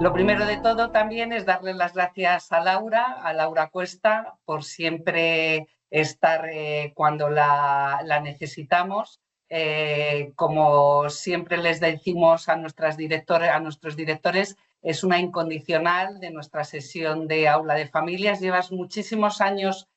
Lo primero de todo también es darle las gracias a Laura Cuesta, por siempre estar cuando la necesitamos. Como siempre les decimos a nuestros directores, es una incondicional de nuestra sesión de Aula de Familias. Llevas muchísimos años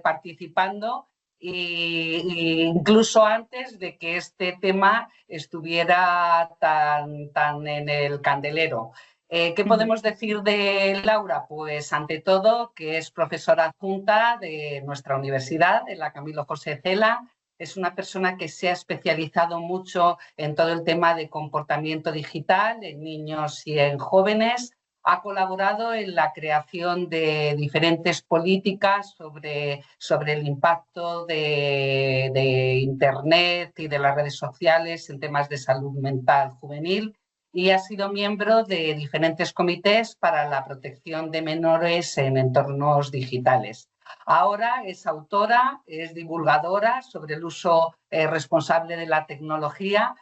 participando y incluso antes de que este tema estuviera tan en el candelero. ¿Qué podemos decir de Laura? Pues ante todo que es profesora adjunta de nuestra universidad, de la Camilo José Cela. Es una persona que se ha especializado mucho en todo el tema de comportamiento digital en niños y en jóvenes. Ha colaborado en la creación de diferentes políticas sobre el impacto de Internet y de las redes sociales en temas de salud mental juvenil, y ha sido miembro de diferentes comités para la protección de menores en entornos digitales. Ahora es autora, es divulgadora sobre el uso responsable de la tecnología.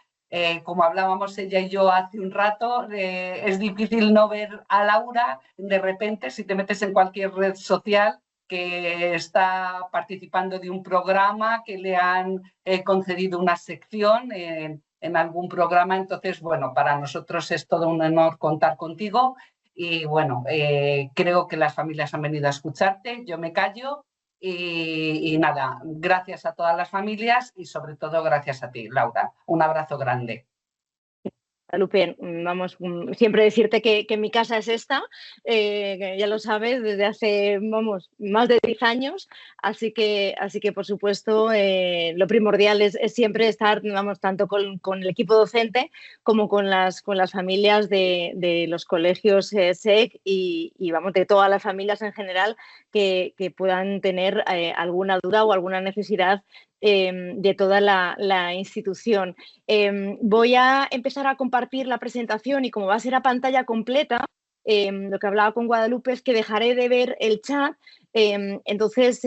Como hablábamos ella y yo hace un rato, es difícil no ver a Laura de repente si te metes en cualquier red social que está participando de un programa, que le han concedido una sección en algún programa. Entonces, bueno, para nosotros es todo un honor contar contigo y bueno, creo que las familias han venido a escucharte, yo me callo y nada, gracias a todas las familias y sobre todo gracias a ti, Laura. Un abrazo grande. Lupe, vamos, siempre decirte que mi casa es esta, que ya lo sabes, desde hace, vamos, más de 10 años, así que por supuesto, lo primordial es siempre estar, vamos, tanto con el equipo docente como con las familias de los colegios SEC y, vamos, de todas las familias en general que puedan tener alguna duda o alguna necesidad de toda la institución. Voy a empezar a compartir la presentación y como va a ser a pantalla completa, lo que hablaba con Guadalupe es que dejaré de ver el chat, entonces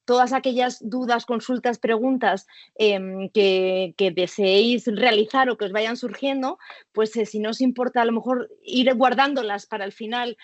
todas aquellas dudas, consultas, preguntas que deseéis realizar o que os vayan surgiendo, pues si no os importa a lo mejor ir guardándolas para el final,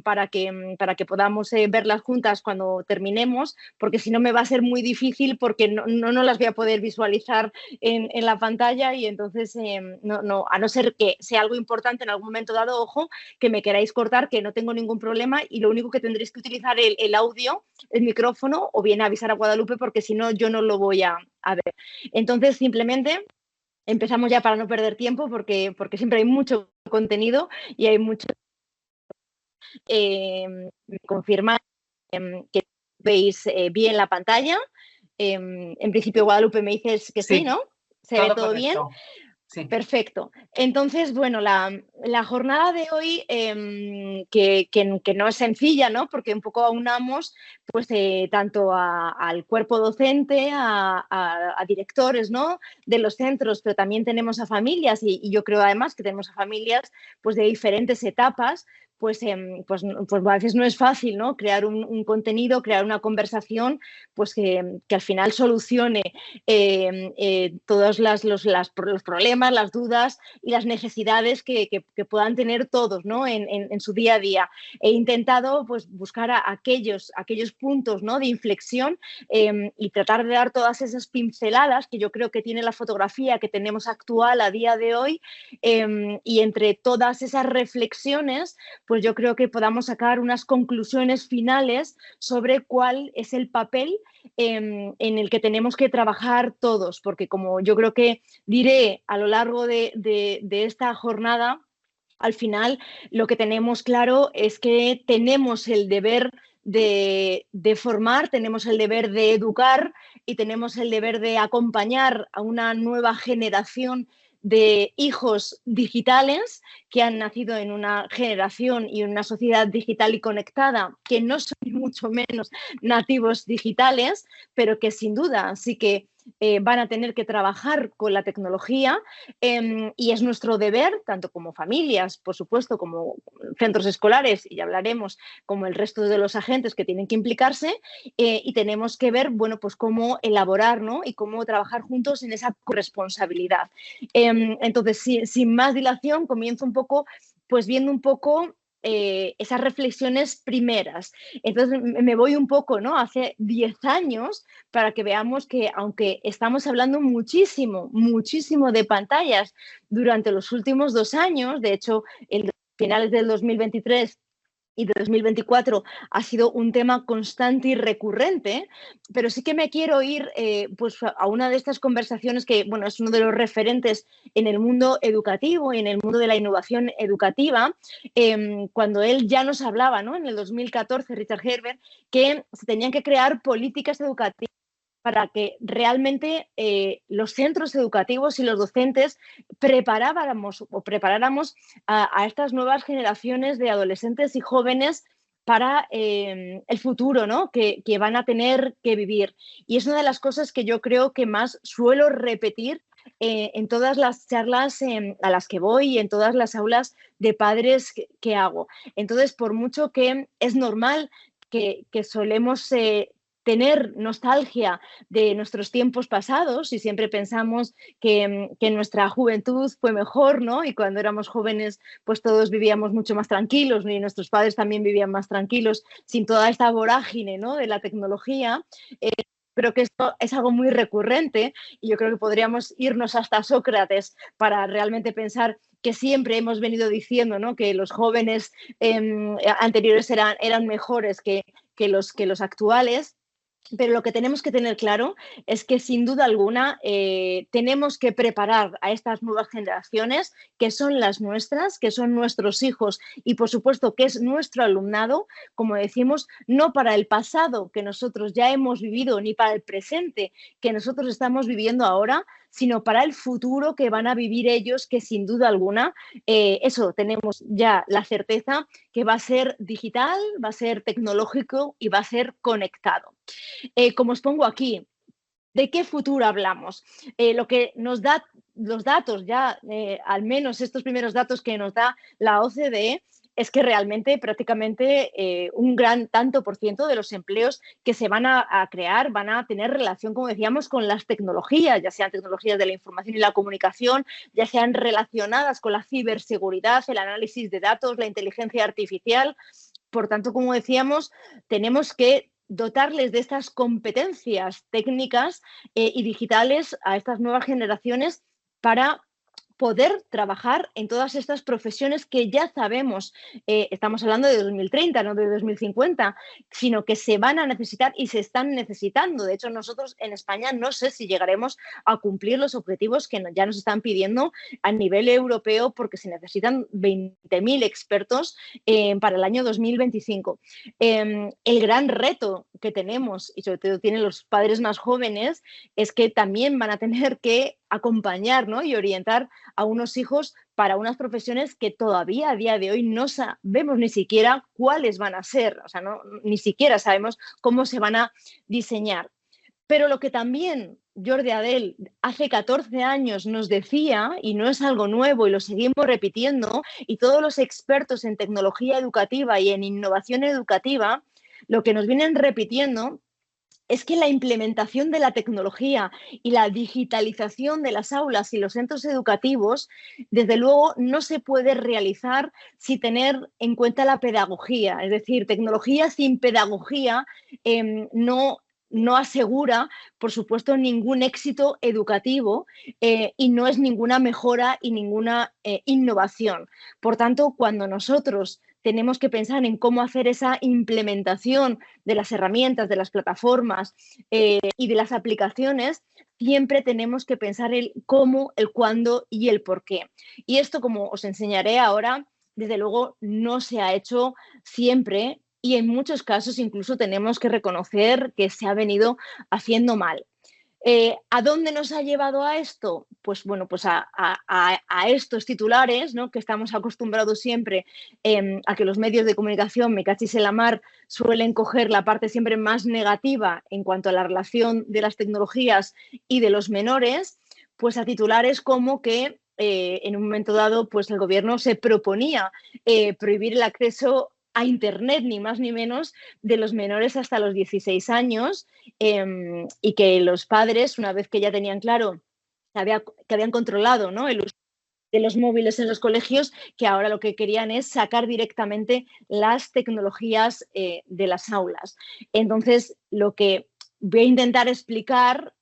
para que podamos verlas juntas cuando terminemos, porque si no me va a ser muy difícil porque no las voy a poder visualizar en la pantalla y entonces no, a no ser que sea algo importante en algún momento dado, ojo, que me queráis cortar, que no tengo ningún problema y lo único que tendréis que utilizar el audio, el micrófono o bien avisar a Guadalupe porque si no yo no lo voy a ver. Entonces simplemente empezamos ya para no perder tiempo porque siempre hay mucho contenido y hay mucho... me confirma que veis bien la pantalla. En principio, Guadalupe, me dices que sí, ¿no? ¿Se ve todo bien? Sí. Perfecto. Entonces, bueno, la jornada de hoy, que no es sencilla, ¿no? Porque un poco aunamos pues, tanto al cuerpo docente, a directores, ¿no? De los centros, pero también tenemos a familias y yo creo además que tenemos a familias pues, de diferentes etapas. Pues a veces no es fácil, ¿no? Crear un contenido, crear una conversación pues que al final solucione todos los problemas, las dudas y las necesidades que puedan tener todos, ¿no? en su día a día. He intentado pues, buscar aquellos puntos, ¿no? de inflexión y tratar de dar todas esas pinceladas que yo creo que tiene la fotografía que tenemos actual a día de hoy y entre todas esas reflexiones pues yo creo que podamos sacar unas conclusiones finales sobre cuál es el papel en el que tenemos que trabajar todos, porque como yo creo que diré a lo largo de esta jornada, al final lo que tenemos claro es que tenemos el deber de formar, tenemos el deber de educar y tenemos el deber de acompañar a una nueva generación de hijos digitales que han nacido en una generación y en una sociedad digital y conectada, que no son mucho menos nativos digitales, pero que sin duda sí que van a tener que trabajar con la tecnología y es nuestro deber, tanto como familias, por supuesto, como centros escolares, y ya hablaremos, como el resto de los agentes que tienen que implicarse y tenemos que ver, bueno, pues cómo elaborar, ¿no? Y cómo trabajar juntos en esa corresponsabilidad. Entonces, sin más dilación, comienzo un poco pues viendo un poco esas reflexiones primeras. Entonces me voy un poco, ¿no?, hace 10 años para que veamos que aunque estamos hablando muchísimo, muchísimo de pantallas durante los últimos 2 años, de hecho, en finales del 2023 y de 2024 ha sido un tema constante y recurrente, pero sí que me quiero ir pues a una de estas conversaciones que, bueno, es uno de los referentes en el mundo educativo y en el mundo de la innovación educativa, cuando él ya nos hablaba, ¿no?, en el 2014, Richard Herbert, que se tenían que crear políticas educativas para que realmente los centros educativos y los docentes preparáramos a estas nuevas generaciones de adolescentes y jóvenes para el futuro, ¿no?, que van a tener que vivir. Y es una de las cosas que yo creo que más suelo repetir en todas las charlas a las que voy y en todas las aulas de padres que hago. Entonces, por mucho que es normal que solemos tener nostalgia de nuestros tiempos pasados y siempre pensamos que nuestra juventud fue mejor, ¿no? Y cuando éramos jóvenes, pues todos vivíamos mucho más tranquilos, ¿no? Y nuestros padres también vivían más tranquilos sin toda esta vorágine, ¿no?, de la tecnología. Creo que esto es algo muy recurrente y yo creo que podríamos irnos hasta Sócrates para realmente pensar que siempre hemos venido diciendo, ¿no?, que los jóvenes anteriores eran mejores que los actuales. Pero lo que tenemos que tener claro es que, sin duda alguna, tenemos que preparar a estas nuevas generaciones, que son las nuestras, que son nuestros hijos y, por supuesto, que es nuestro alumnado, como decimos, no para el pasado que nosotros ya hemos vivido ni para el presente que nosotros estamos viviendo ahora, sino para el futuro que van a vivir ellos, que sin duda alguna, eso tenemos ya la certeza que va a ser digital, va a ser tecnológico y va a ser conectado. Como os pongo aquí, ¿de qué futuro hablamos? Lo que nos da los datos ya, al menos estos primeros datos que nos da la OCDE, es que realmente prácticamente un gran tanto por ciento de los empleos que se van a crear van a tener relación, como decíamos, con las tecnologías, ya sean tecnologías de la información y la comunicación, ya sean relacionadas con la ciberseguridad, el análisis de datos, la inteligencia artificial. Por tanto, como decíamos, tenemos que dotarles de estas competencias técnicas y digitales a estas nuevas generaciones para poder trabajar en todas estas profesiones que ya sabemos, estamos hablando de 2030, no de 2050, sino que se van a necesitar y se están necesitando. De hecho, nosotros en España no sé si llegaremos a cumplir los objetivos que ya nos están pidiendo a nivel europeo, porque se necesitan 20.000 expertos para el año 2025. El gran reto que tenemos, y sobre todo tienen los padres más jóvenes, es que también van a tener que acompañar, ¿no?, y orientar a unos hijos para unas profesiones que todavía a día de hoy no sabemos ni siquiera cuáles van a ser, o sea, ni siquiera sabemos cómo se van a diseñar. Pero lo que también Jordi Adell hace 14 años nos decía, y no es algo nuevo y lo seguimos repitiendo, y todos los expertos en tecnología educativa y en innovación educativa, lo que nos vienen repitiendo es que la implementación de la tecnología y la digitalización de las aulas y los centros educativos, desde luego, no se puede realizar sin tener en cuenta la pedagogía. Es decir, tecnología sin pedagogía no asegura, por supuesto, ningún éxito educativo y no es ninguna mejora y ninguna innovación. Por tanto, cuando nosotros tenemos que pensar en cómo hacer esa implementación de las herramientas, de las plataformas y de las aplicaciones, siempre tenemos que pensar el cómo, el cuándo y el por qué. Y esto, como os enseñaré ahora, desde luego no se ha hecho siempre y en muchos casos incluso tenemos que reconocer que se ha venido haciendo mal. ¿A dónde nos ha llevado a esto? Pues bueno, pues a estos titulares, ¿no?, que estamos acostumbrados siempre a que los medios de comunicación, me cachis en la mar, suelen coger la parte siempre más negativa en cuanto a la relación de las tecnologías y de los menores, pues a titulares como que en un momento dado pues el gobierno se proponía prohibir el acceso a Internet, ni más ni menos, de los menores hasta los 16 años y que los padres, una vez que ya tenían claro que habían controlado, ¿no?, el uso de los móviles en los colegios, que ahora lo que querían es sacar directamente las tecnologías de las aulas. Entonces, lo que voy a intentar explicar,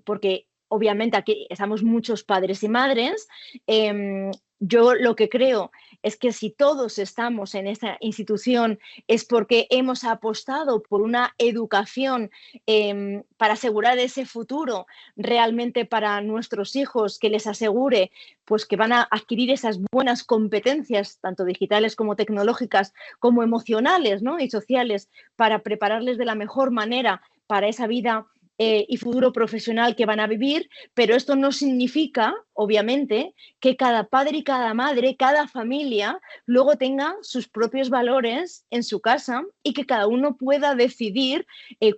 porque obviamente aquí estamos muchos padres y madres, yo lo que creo es que si todos estamos en esta institución es porque hemos apostado por una educación para asegurar ese futuro realmente para nuestros hijos, que les asegure pues, que van a adquirir esas buenas competencias, tanto digitales como tecnológicas, como emocionales, ¿no? Y sociales, para prepararles de la mejor manera para esa vida y futuro profesional que van a vivir, pero esto no significa, obviamente, que cada padre y cada madre, cada familia, luego tenga sus propios valores en su casa y que cada uno pueda decidir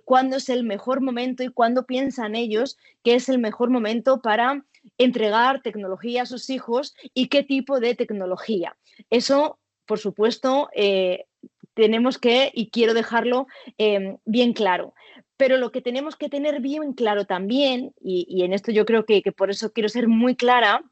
cuándo es el mejor momento y cuándo piensan ellos que es el mejor momento para entregar tecnología a sus hijos y qué tipo de tecnología. Eso, por supuesto, tenemos que, y quiero dejarlo bien claro. Pero lo que tenemos que tener bien claro también, y en esto yo creo que por eso quiero ser muy clara,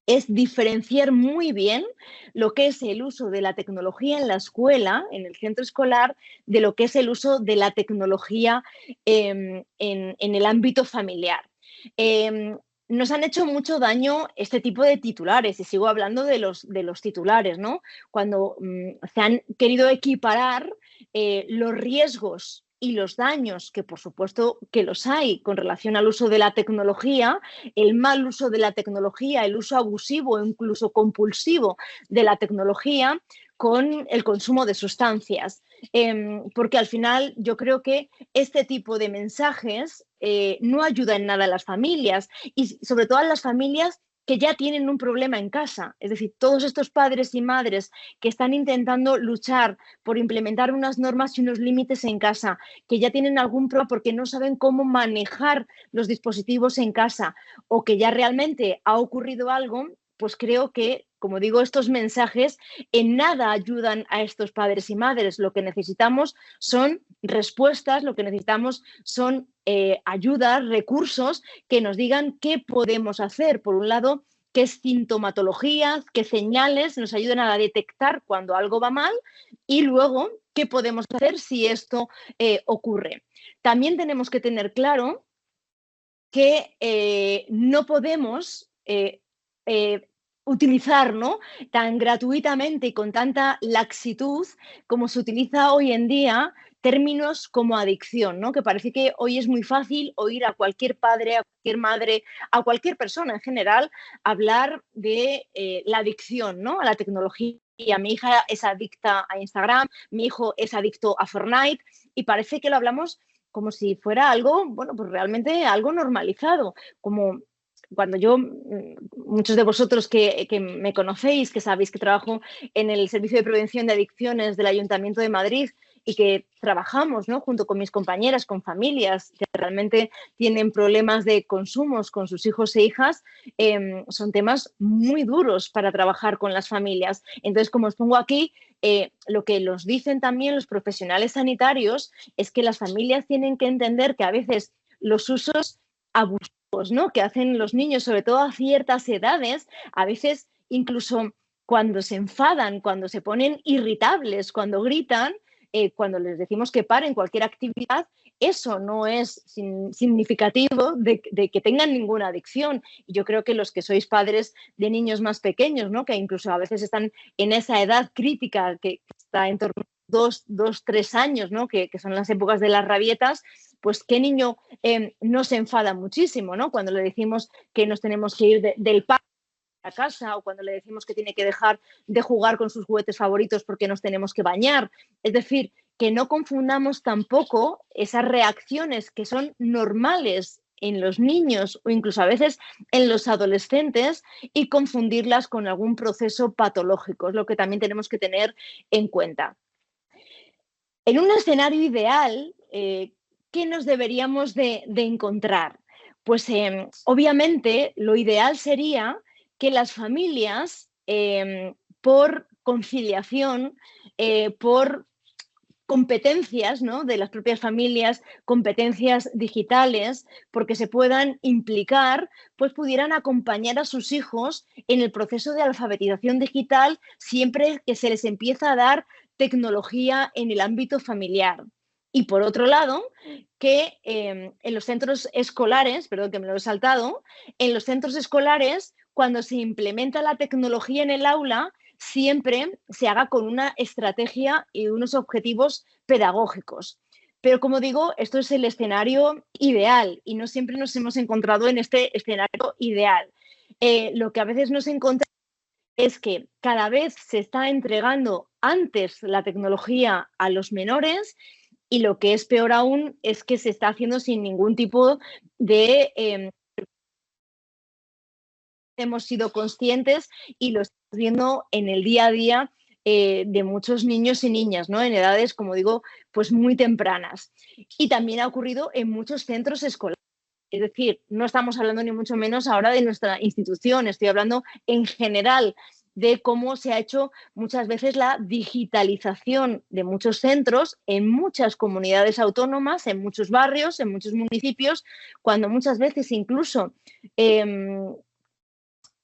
es diferenciar muy bien lo que es el uso de la tecnología en la escuela, en el centro escolar, de lo que es el uso de la tecnología en el ámbito familiar. Nos han hecho mucho daño este tipo de titulares, y sigo hablando de los titulares, ¿no? Cuando se han querido equiparar los riesgos y los daños, que por supuesto que los hay con relación al uso de la tecnología, el mal uso de la tecnología, el uso abusivo o incluso compulsivo de la tecnología, con el consumo de sustancias. Porque al final yo creo que este tipo de mensajes no ayuda en nada a las familias, y sobre todo a las familias que ya tienen un problema en casa. Es decir, todos estos padres y madres que están intentando luchar por implementar unas normas y unos límites en casa, que ya tienen algún problema porque no saben cómo manejar los dispositivos en casa, o que ya realmente ha ocurrido algo, pues creo que, como digo, estos mensajes en nada ayudan a estos padres y madres. Lo que necesitamos son respuestas, lo que necesitamos son ayudas, recursos que nos digan qué podemos hacer. Por un lado, qué sintomatologías, qué señales nos ayudan a detectar cuando algo va mal, y luego qué podemos hacer si esto ocurre. También tenemos que tener claro que no podemos utilizar, ¿no?, tan gratuitamente y con tanta laxitud como se utiliza hoy en día términos como adicción, ¿no? Que parece que hoy es muy fácil oír a cualquier padre, a cualquier madre, a cualquier persona en general hablar de la adicción, ¿no?, a la tecnología. Mi hija es adicta a Instagram, mi hijo es adicto a Fortnite, y parece que lo hablamos como si fuera algo, bueno, pues realmente algo normalizado, como cuando yo, muchos de vosotros que me conocéis, que sabéis que trabajo en el Servicio de Prevención de Adicciones del Ayuntamiento de Madrid y que trabajamos, ¿no?, junto con mis compañeras, con familias que realmente tienen problemas de consumos con sus hijos e hijas, son temas muy duros para trabajar con las familias. Entonces, como os pongo aquí, lo que nos dicen también los profesionales sanitarios es que las familias tienen que entender que a veces los usos abusivos, ¿no?, que hacen los niños, sobre todo a ciertas edades, a veces incluso cuando se enfadan, cuando se ponen irritables, cuando gritan, cuando les decimos que paren cualquier actividad, eso no es significativo de que tengan ninguna adicción. Y yo creo que los que sois padres de niños más pequeños, ¿no?, que incluso a veces están en esa edad crítica que está en torno a 2, 3 años, ¿no?, que son las épocas de las rabietas, pues qué niño no se enfada muchísimo, ¿no?, cuando le decimos que nos tenemos que ir del parque a casa, o cuando le decimos que tiene que dejar de jugar con sus juguetes favoritos porque nos tenemos que bañar. Es decir, que no confundamos tampoco esas reacciones que son normales en los niños o incluso a veces en los adolescentes y confundirlas con algún proceso patológico. Es lo que también tenemos que tener en cuenta. En un escenario ideal, ¿qué nos deberíamos de encontrar? Pues obviamente lo ideal sería que las familias, por conciliación, por competencias, ¿no?, de las propias familias, competencias digitales, porque se puedan implicar, pues pudieran acompañar a sus hijos en el proceso de alfabetización digital siempre que se les empieza a dar tecnología en el ámbito familiar. Y por otro lado, que en los centros escolares, perdón que me lo he saltado, en los centros escolares, cuando se implementa la tecnología en el aula, siempre se haga con una estrategia y unos objetivos pedagógicos. Pero como digo, esto es el escenario ideal y no siempre nos hemos encontrado en este escenario ideal. Lo que a veces nos encontramos es que cada vez se está entregando antes la tecnología a los menores y lo que es peor aún es que se está haciendo sin ningún tipo de... hemos sido conscientes y lo estamos viendo en el día a día de muchos niños y niñas, ¿no?, en edades, como digo, pues muy tempranas. Y también ha ocurrido en muchos centros escolares. Es decir, no estamos hablando ni mucho menos ahora de nuestra institución, estoy hablando en general de cómo se ha hecho muchas veces la digitalización de muchos centros en muchas comunidades autónomas, en muchos barrios, en muchos municipios, cuando muchas veces incluso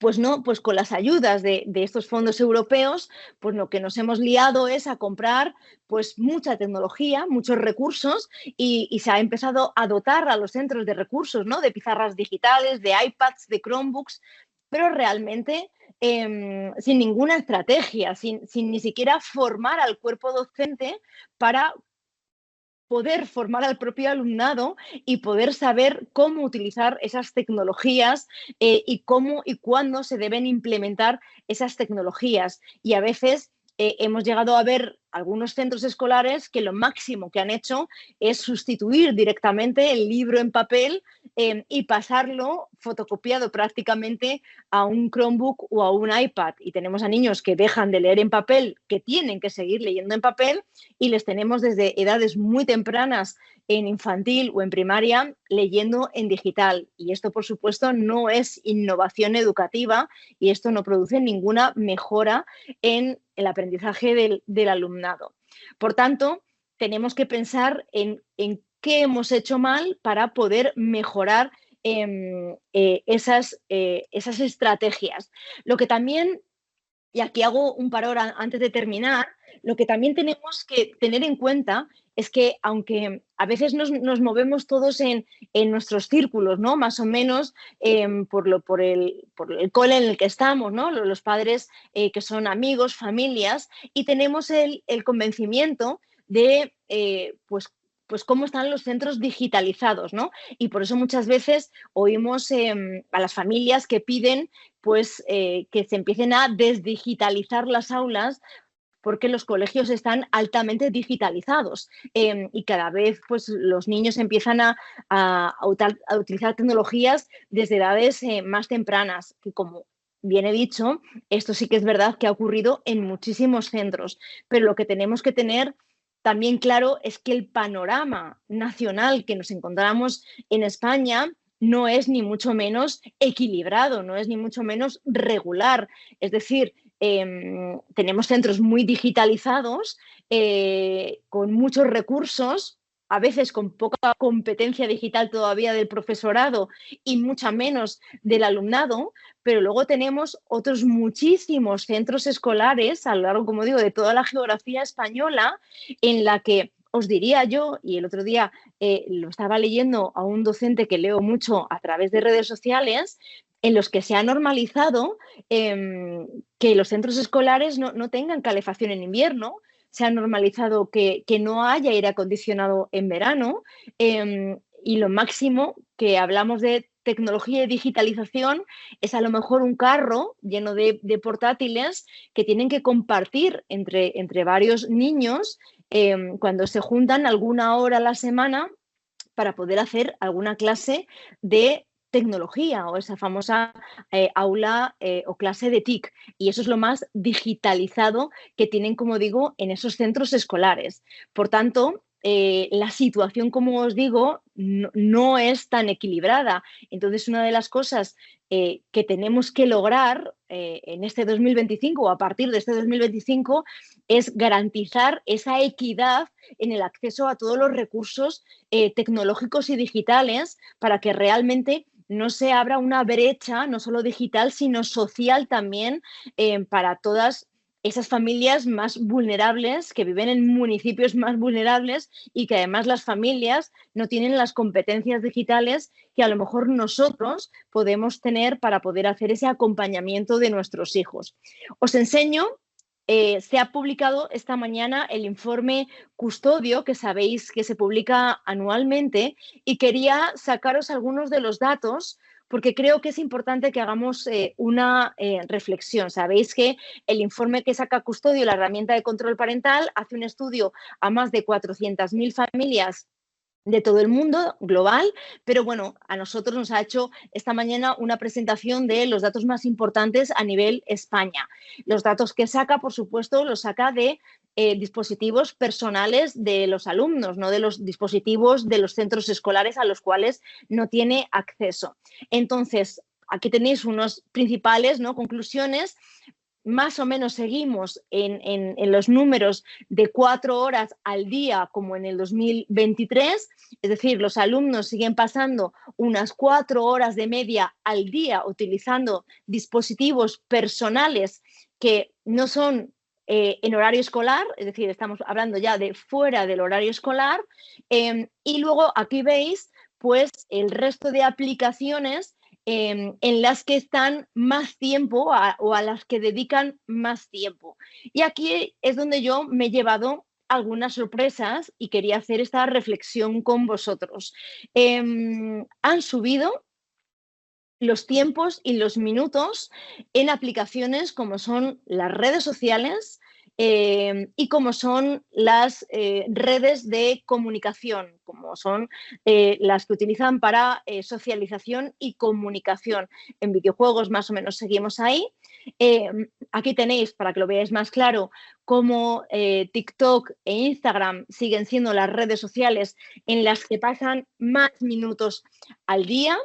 pues no, pues con las ayudas de estos fondos europeos, pues lo que nos hemos liado es a comprar pues mucha tecnología, muchos recursos y se ha empezado a dotar a los centros de recursos, ¿no?, de pizarras digitales, de iPads, de Chromebooks, pero realmente sin ninguna estrategia, sin ni siquiera formar al cuerpo docente para poder formar al propio alumnado y poder saber cómo utilizar esas tecnologías y cómo y cuándo se deben implementar esas tecnologías. Y a veces hemos llegado a ver algunos centros escolares que lo máximo que han hecho es sustituir directamente el libro en papel y pasarlo fotocopiado prácticamente a un Chromebook o a un iPad. Y tenemos a niños que dejan de leer en papel, que tienen que seguir leyendo en papel, y les tenemos desde edades muy tempranas en infantil o en primaria leyendo en digital. Y esto, por supuesto, no es innovación educativa y esto no produce ninguna mejora en el aprendizaje del alumnado. Por tanto, tenemos que pensar en qué hemos hecho mal para poder mejorar esas estrategias. Lo que también, y aquí hago un parón antes de terminar, lo que también tenemos que tener en cuenta es que aunque a veces nos movemos todos en nuestros círculos, ¿no?, más o menos por el cole en el que estamos, ¿no?, los padres que son amigos, familias, y tenemos el convencimiento de pues cómo están los centros digitalizados, ¿no? Y por eso muchas veces oímos a las familias que piden pues que se empiecen a desdigitalizar las aulas porque los colegios están altamente digitalizados y cada vez pues, los niños empiezan a utilizar tecnologías desde edades más tempranas, que como bien he dicho, esto sí que es verdad que ha ocurrido en muchísimos centros, pero lo que tenemos que tener también claro es que el panorama nacional que nos encontramos en España no es ni mucho menos equilibrado, no es ni mucho menos regular. Es decir, tenemos centros muy digitalizados, con muchos recursos, a veces con poca competencia digital todavía del profesorado y mucha menos del alumnado, pero luego tenemos otros muchísimos centros escolares a lo largo, como digo, de toda la geografía española, en la que os diría yo, y el otro día lo estaba leyendo a un docente que leo mucho a través de redes sociales, en los que se ha normalizado que los centros escolares no tengan calefacción en invierno, se ha normalizado que no haya aire acondicionado en verano y lo máximo que hablamos de tecnología y digitalización es a lo mejor un carro lleno de portátiles que tienen que compartir entre varios niños cuando se juntan alguna hora a la semana para poder hacer alguna clase de tecnología o esa famosa aula o clase de TIC. Y eso es lo más digitalizado que tienen, como digo, en esos centros escolares. Por tanto, la situación, como os digo, no es tan equilibrada. Entonces, una de las cosas que tenemos que lograr en este 2025 o a partir de este 2025 es garantizar esa equidad en el acceso a todos los recursos tecnológicos y digitales para que realmente no se abra una brecha, no solo digital, sino social también para todas esas familias más vulnerables que viven en municipios más vulnerables y que además las familias no tienen las competencias digitales que a lo mejor nosotros podemos tener para poder hacer ese acompañamiento de nuestros hijos. Os enseño, se ha publicado esta mañana el informe Custodio, que sabéis que se publica anualmente, y quería sacaros algunos de los datos porque creo que es importante que hagamos una reflexión. Sabéis que el informe que saca Custodio, la herramienta de control parental, hace un estudio a más de 400.000 familias de todo el mundo, global, pero bueno, a nosotros nos ha hecho esta mañana una presentación de los datos más importantes a nivel España. Los datos que saca, por supuesto, los saca de dispositivos personales de los alumnos, no de los dispositivos de los centros escolares a los cuales no tiene acceso. Entonces, aquí tenéis unos principales, ¿no?, conclusiones. Más o menos seguimos en los números de 4 horas al día como en el 2023, es decir, los alumnos siguen pasando unas 4 horas de media al día utilizando dispositivos personales que no son en horario escolar, es decir, estamos hablando ya de fuera del horario escolar, y luego aquí veis pues el resto de aplicaciones en las que están más tiempo o a las que dedican más tiempo. Y aquí es donde yo me he llevado algunas sorpresas y quería hacer esta reflexión con vosotros. Han subido los tiempos y los minutos en aplicaciones como son las redes sociales y como son las redes de comunicación, como son las que utilizan para socialización y comunicación. En videojuegos más o menos seguimos ahí. Aquí tenéis, para que lo veáis más claro, cómo TikTok e Instagram siguen siendo las redes sociales en las que pasan más minutos al día.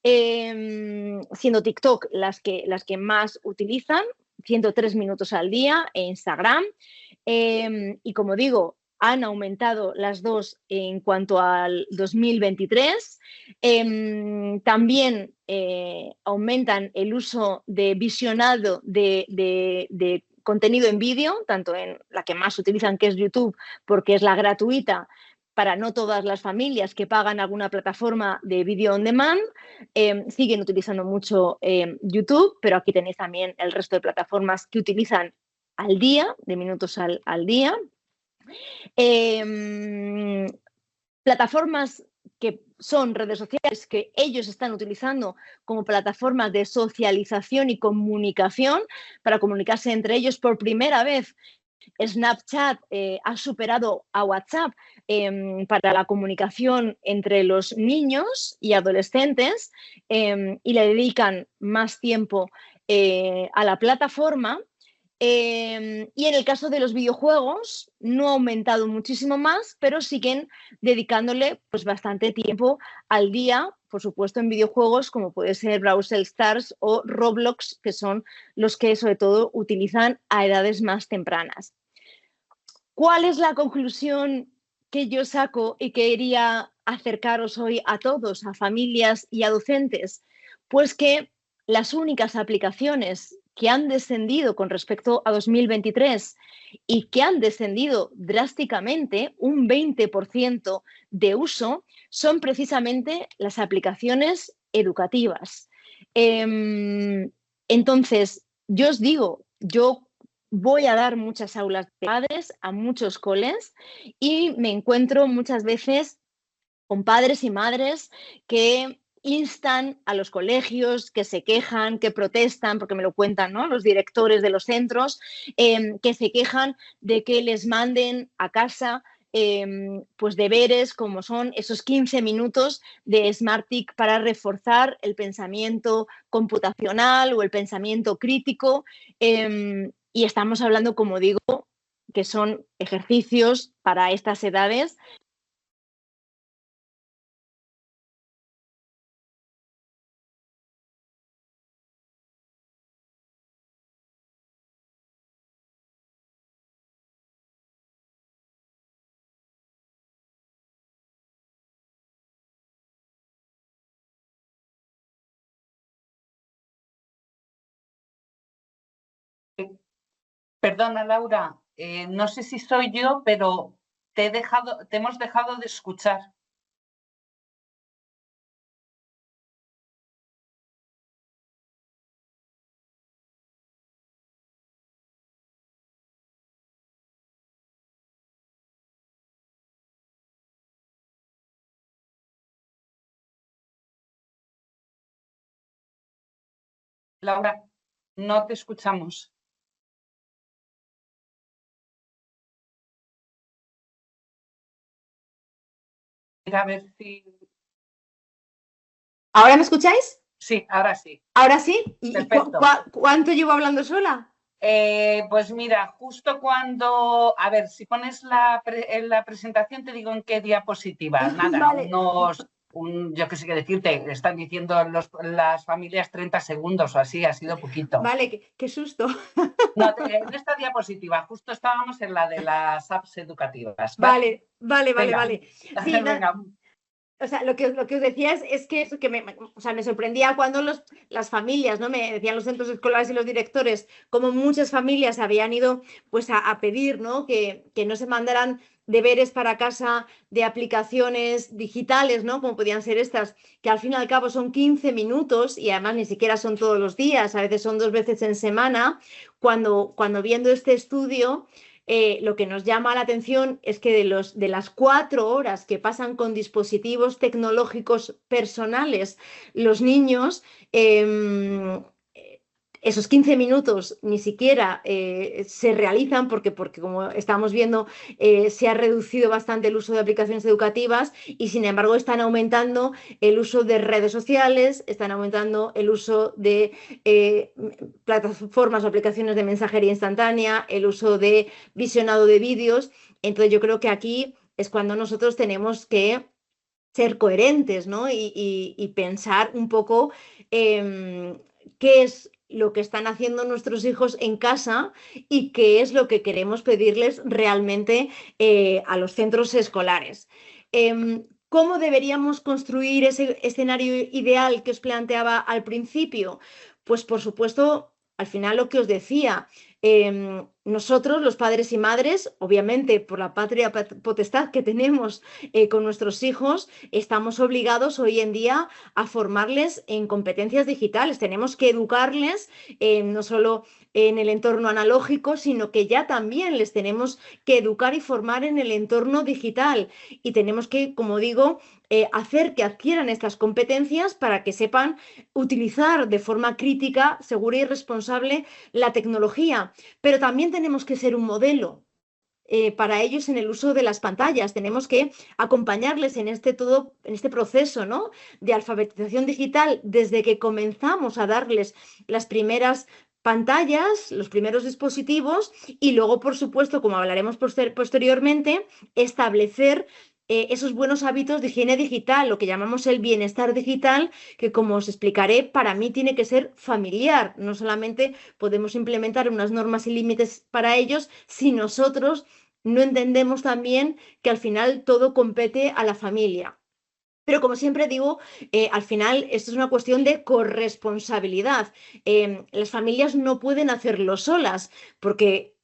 Siendo TikTok las que más utilizan, 103 minutos al día, e Instagram. Y como digo, han aumentado las dos en cuanto al 2023. También aumentan el uso de visionado de contenido en vídeo, tanto en la que más utilizan, que es YouTube, porque es la gratuita, para no todas las familias que pagan alguna plataforma de vídeo on demand, siguen utilizando mucho YouTube, pero aquí tenéis también el resto de plataformas que utilizan al día, de minutos al día. Plataformas que son redes sociales que ellos están utilizando como plataformas de socialización y comunicación para comunicarse entre ellos. Por primera vez, Snapchat ha superado a WhatsApp para la comunicación entre los niños y adolescentes y le dedican más tiempo a la plataforma. Y en el caso de los videojuegos no ha aumentado muchísimo más, pero siguen dedicándole pues bastante tiempo al día, por supuesto en videojuegos como puede ser Brawl Stars o Roblox, que son los que sobre todo utilizan a edades más tempranas. ¿Cuál es la conclusión que yo saco y que quería acercaros hoy a todos, a familias y a docentes? Pues que las únicas aplicaciones que han descendido con respecto a 2023 y que han descendido drásticamente, un 20% de uso, son precisamente las aplicaciones educativas. Entonces, yo os digo, yo voy a dar muchas aulas de padres a muchos coles y me encuentro muchas veces con padres y madres que instan a los colegios, que se quejan, que protestan, porque me lo cuentan, ¿no?, los directores de los centros, que se quejan de que les manden a casa pues deberes como son esos 15 minutos de Smarttic para reforzar el pensamiento computacional o el pensamiento crítico. Y estamos hablando, como digo, que son ejercicios para estas edades Perdona, Laura, no sé si soy yo, pero te hemos dejado de escuchar. Laura, no te escuchamos. A ver si... ¿Ahora me escucháis? Sí, ahora sí. ¿Ahora sí? ¿Y cuánto llevo hablando sola? Pues mira, justo cuando... A ver, si pones la presentación te digo en qué diapositiva. Nada, vale. Yo qué sé qué decirte, están diciendo las familias 30 segundos o así, ha sido poquito. Vale, qué susto. No, en esta diapositiva, justo estábamos en la de las apps educativas. Vale. Sí, venga. O sea, lo que os decía es que me sorprendía cuando las familias, ¿no? Me decían los centros escolares y los directores, como muchas familias habían ido pues a pedir, ¿no? Que no se mandaran deberes para casa de aplicaciones digitales, ¿no? Como podían ser estas, que al fin y al cabo son 15 minutos y además ni siquiera son todos los días, a veces son 2 veces en semana. Cuando viendo este estudio, lo que nos llama la atención es que de las 4 horas que pasan con dispositivos tecnológicos personales los niños, esos 15 minutos ni siquiera se realizan porque como estamos viendo, se ha reducido bastante el uso de aplicaciones educativas y sin embargo están aumentando el uso de redes sociales, están aumentando el uso de plataformas o aplicaciones de mensajería instantánea, el uso de visionado de vídeos. Entonces yo creo que aquí es cuando nosotros tenemos que ser coherentes, ¿no? Y pensar un poco qué es lo que están haciendo nuestros hijos en casa y qué es lo que queremos pedirles realmente a los centros escolares. ¿Cómo deberíamos construir ese escenario ideal que os planteaba al principio? Pues por supuesto, al final lo que os decía, nosotros, los padres y madres, obviamente por la patria potestad que tenemos con nuestros hijos, estamos obligados hoy en día a formarles en competencias digitales. Tenemos que educarles no solo en el entorno analógico, sino que ya también les tenemos que educar y formar en el entorno digital. Y tenemos que, como digo, hacer que adquieran estas competencias para que sepan utilizar de forma crítica, segura y responsable la tecnología. Pero también tenemos que ser un modelo para ellos en el uso de las pantallas. Tenemos que acompañarles en este proceso, ¿no? De alfabetización digital desde que comenzamos a darles las primeras pantallas, los primeros dispositivos y luego, por supuesto, como hablaremos posteriormente, establecer esos buenos hábitos de higiene digital, lo que llamamos el bienestar digital, que como os explicaré, para mí tiene que ser familiar. No solamente podemos implementar unas normas y límites para ellos si nosotros no entendemos también que al final todo compete a la familia. Pero como siempre digo, al final esto es una cuestión de corresponsabilidad. Las familias no pueden hacerlo solas porque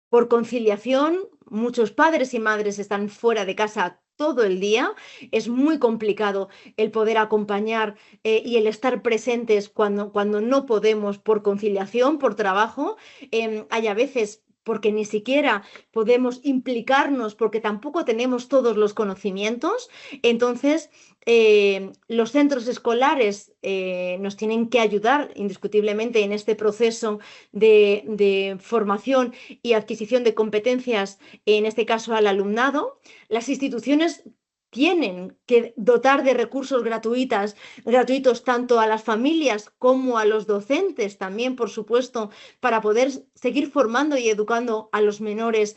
por conciliación muchos padres y madres están fuera de casa todo el día. Es muy complicado el poder acompañar y el estar presentes cuando no podemos por conciliación, por trabajo. Hay a veces porque ni siquiera podemos implicarnos porque tampoco tenemos todos los conocimientos. Entonces, los centros escolares nos tienen que ayudar indiscutiblemente en este proceso de formación y adquisición de competencias, en este caso al alumnado. Las instituciones tienen que dotar de recursos gratuitos tanto a las familias como a los docentes también, por supuesto, para poder seguir formando y educando a los menores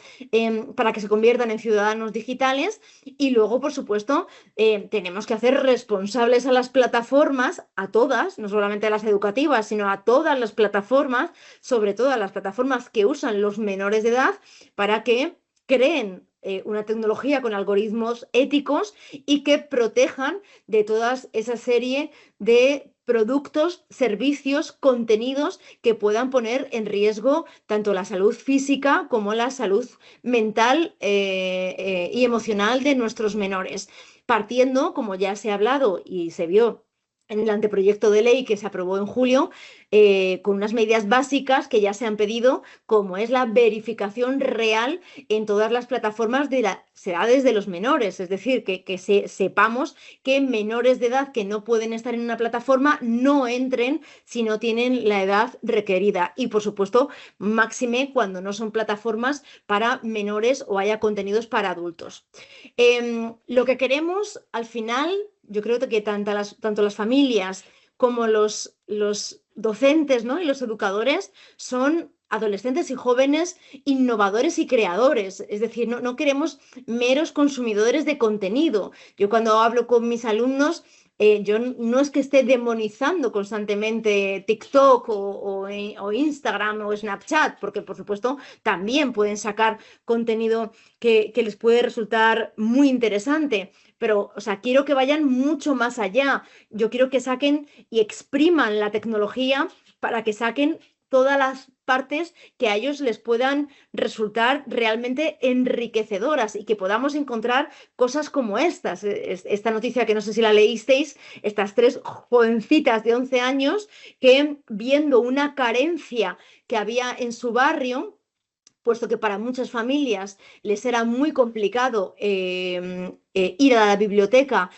para que se conviertan en ciudadanos digitales. Y luego, por supuesto, tenemos que hacer responsables a las plataformas, a todas, no solamente a las educativas, sino a todas las plataformas, sobre todo a las plataformas que usan los menores de edad, para que creen una tecnología con algoritmos éticos y que protejan de toda esa serie de productos, servicios, contenidos que puedan poner en riesgo tanto la salud física como la salud mental y emocional de nuestros menores. Partiendo, como ya se ha hablado y se vio en el anteproyecto de ley que se aprobó en julio, con unas medidas básicas que ya se han pedido, como es la verificación real en todas las plataformas de las edades de los menores. Es decir, que sepamos que menores de edad que no pueden estar en una plataforma no entren si no tienen la edad requerida. Y, por supuesto, máxime cuando no son plataformas para menores o haya contenidos para adultos. Lo que queremos, al final, yo creo que tanto las familias como los docentes, ¿no?, y los educadores son adolescentes y jóvenes innovadores y creadores. Es decir, no queremos meros consumidores de contenido. Yo cuando hablo con mis alumnos, yo no es que esté demonizando constantemente TikTok o Instagram o Snapchat, porque por supuesto también pueden sacar contenido que les puede resultar muy interesante. Pero, o sea, quiero que vayan mucho más allá. Yo quiero que saquen y expriman la tecnología para que saquen todas las partes que a ellos les puedan resultar realmente enriquecedoras y que podamos encontrar cosas como estas. Esta noticia que no sé si la leísteis, estas 3 jovencitas de 11 años que, viendo una carencia que había en su barrio, puesto que para muchas familias les era muy complicado ir a la biblioteca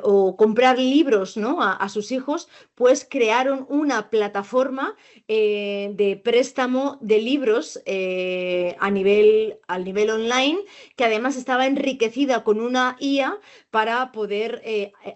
o comprar libros, ¿no?, a sus hijos, pues crearon una plataforma de préstamo de libros al nivel online, que además estaba enriquecida con una IA para poder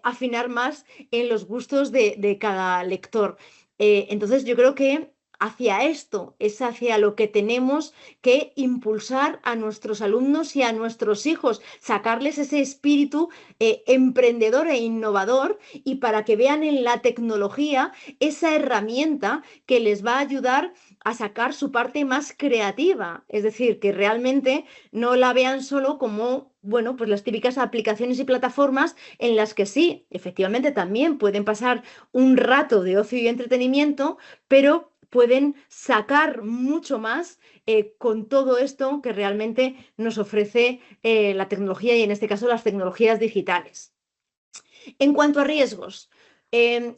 afinar más en los gustos de cada lector. Entonces yo creo que hacia esto es hacia lo que tenemos que impulsar a nuestros alumnos y a nuestros hijos, sacarles ese espíritu emprendedor e innovador, y para que vean en la tecnología esa herramienta que les va a ayudar a sacar su parte más creativa. Es decir, que realmente no la vean solo como, bueno, pues las típicas aplicaciones y plataformas en las que sí, efectivamente también pueden pasar un rato de ocio y entretenimiento, pero pueden sacar mucho más con todo esto que realmente nos ofrece la tecnología, y en este caso las tecnologías digitales. En cuanto a riesgos,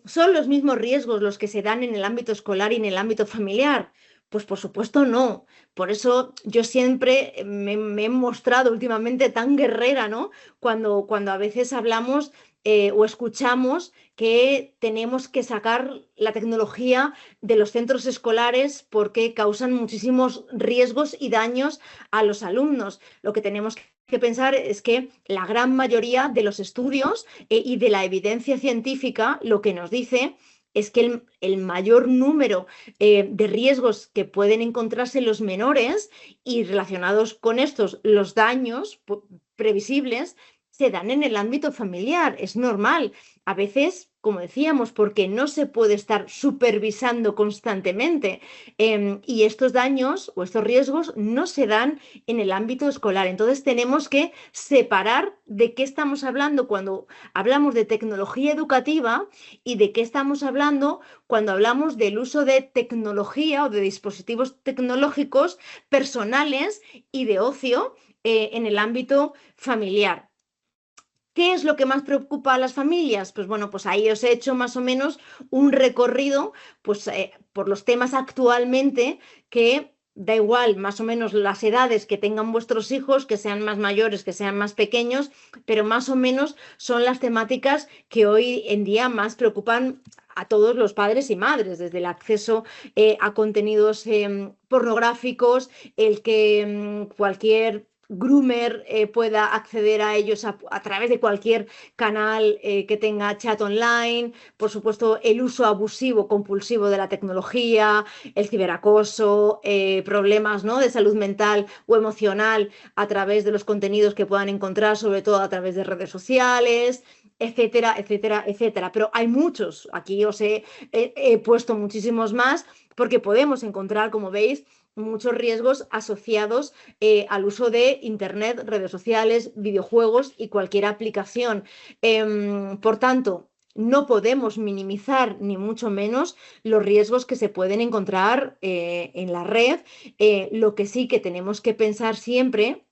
¿son los mismos riesgos los que se dan en el ámbito escolar y en el ámbito familiar? Pues por supuesto no. Por eso yo siempre me he mostrado últimamente tan guerrera, ¿no?, cuando a veces hablamos o escuchamos que tenemos que sacar la tecnología de los centros escolares porque causan muchísimos riesgos y daños a los alumnos. Lo que tenemos que pensar es que la gran mayoría de los estudios y de la evidencia científica lo que nos dice es que el mayor número de riesgos que pueden encontrarse los menores, y relacionados con estos los daños previsibles, se dan en el ámbito familiar. Es normal. A veces, como decíamos, porque no se puede estar supervisando constantemente y estos daños o estos riesgos no se dan en el ámbito escolar. Entonces tenemos que separar de qué estamos hablando cuando hablamos de tecnología educativa y de qué estamos hablando cuando hablamos del uso de tecnología o de dispositivos tecnológicos personales y de ocio en el ámbito familiar. ¿Qué es lo que más preocupa a las familias? Pues bueno, pues ahí os he hecho más o menos un recorrido pues, por los temas actualmente, que da igual más o menos las edades que tengan vuestros hijos, que sean más mayores, que sean más pequeños, pero más o menos son las temáticas que hoy en día más preocupan a todos los padres y madres, desde el acceso a contenidos pornográficos, el que cualquier groomer pueda acceder a ellos a través de cualquier canal que tenga chat online, por supuesto el uso abusivo, compulsivo de la tecnología, el ciberacoso, problemas, ¿no?, de salud mental o emocional a través de los contenidos que puedan encontrar, sobre todo a través de redes sociales, etcétera, etcétera, etcétera. Pero hay muchos, aquí os he puesto muchísimos más, porque podemos encontrar, como veis, muchos riesgos asociados al uso de Internet, redes sociales, videojuegos y cualquier aplicación. Por tanto, no podemos minimizar ni mucho menos los riesgos que se pueden encontrar en la red. Lo que sí que tenemos que pensar siempre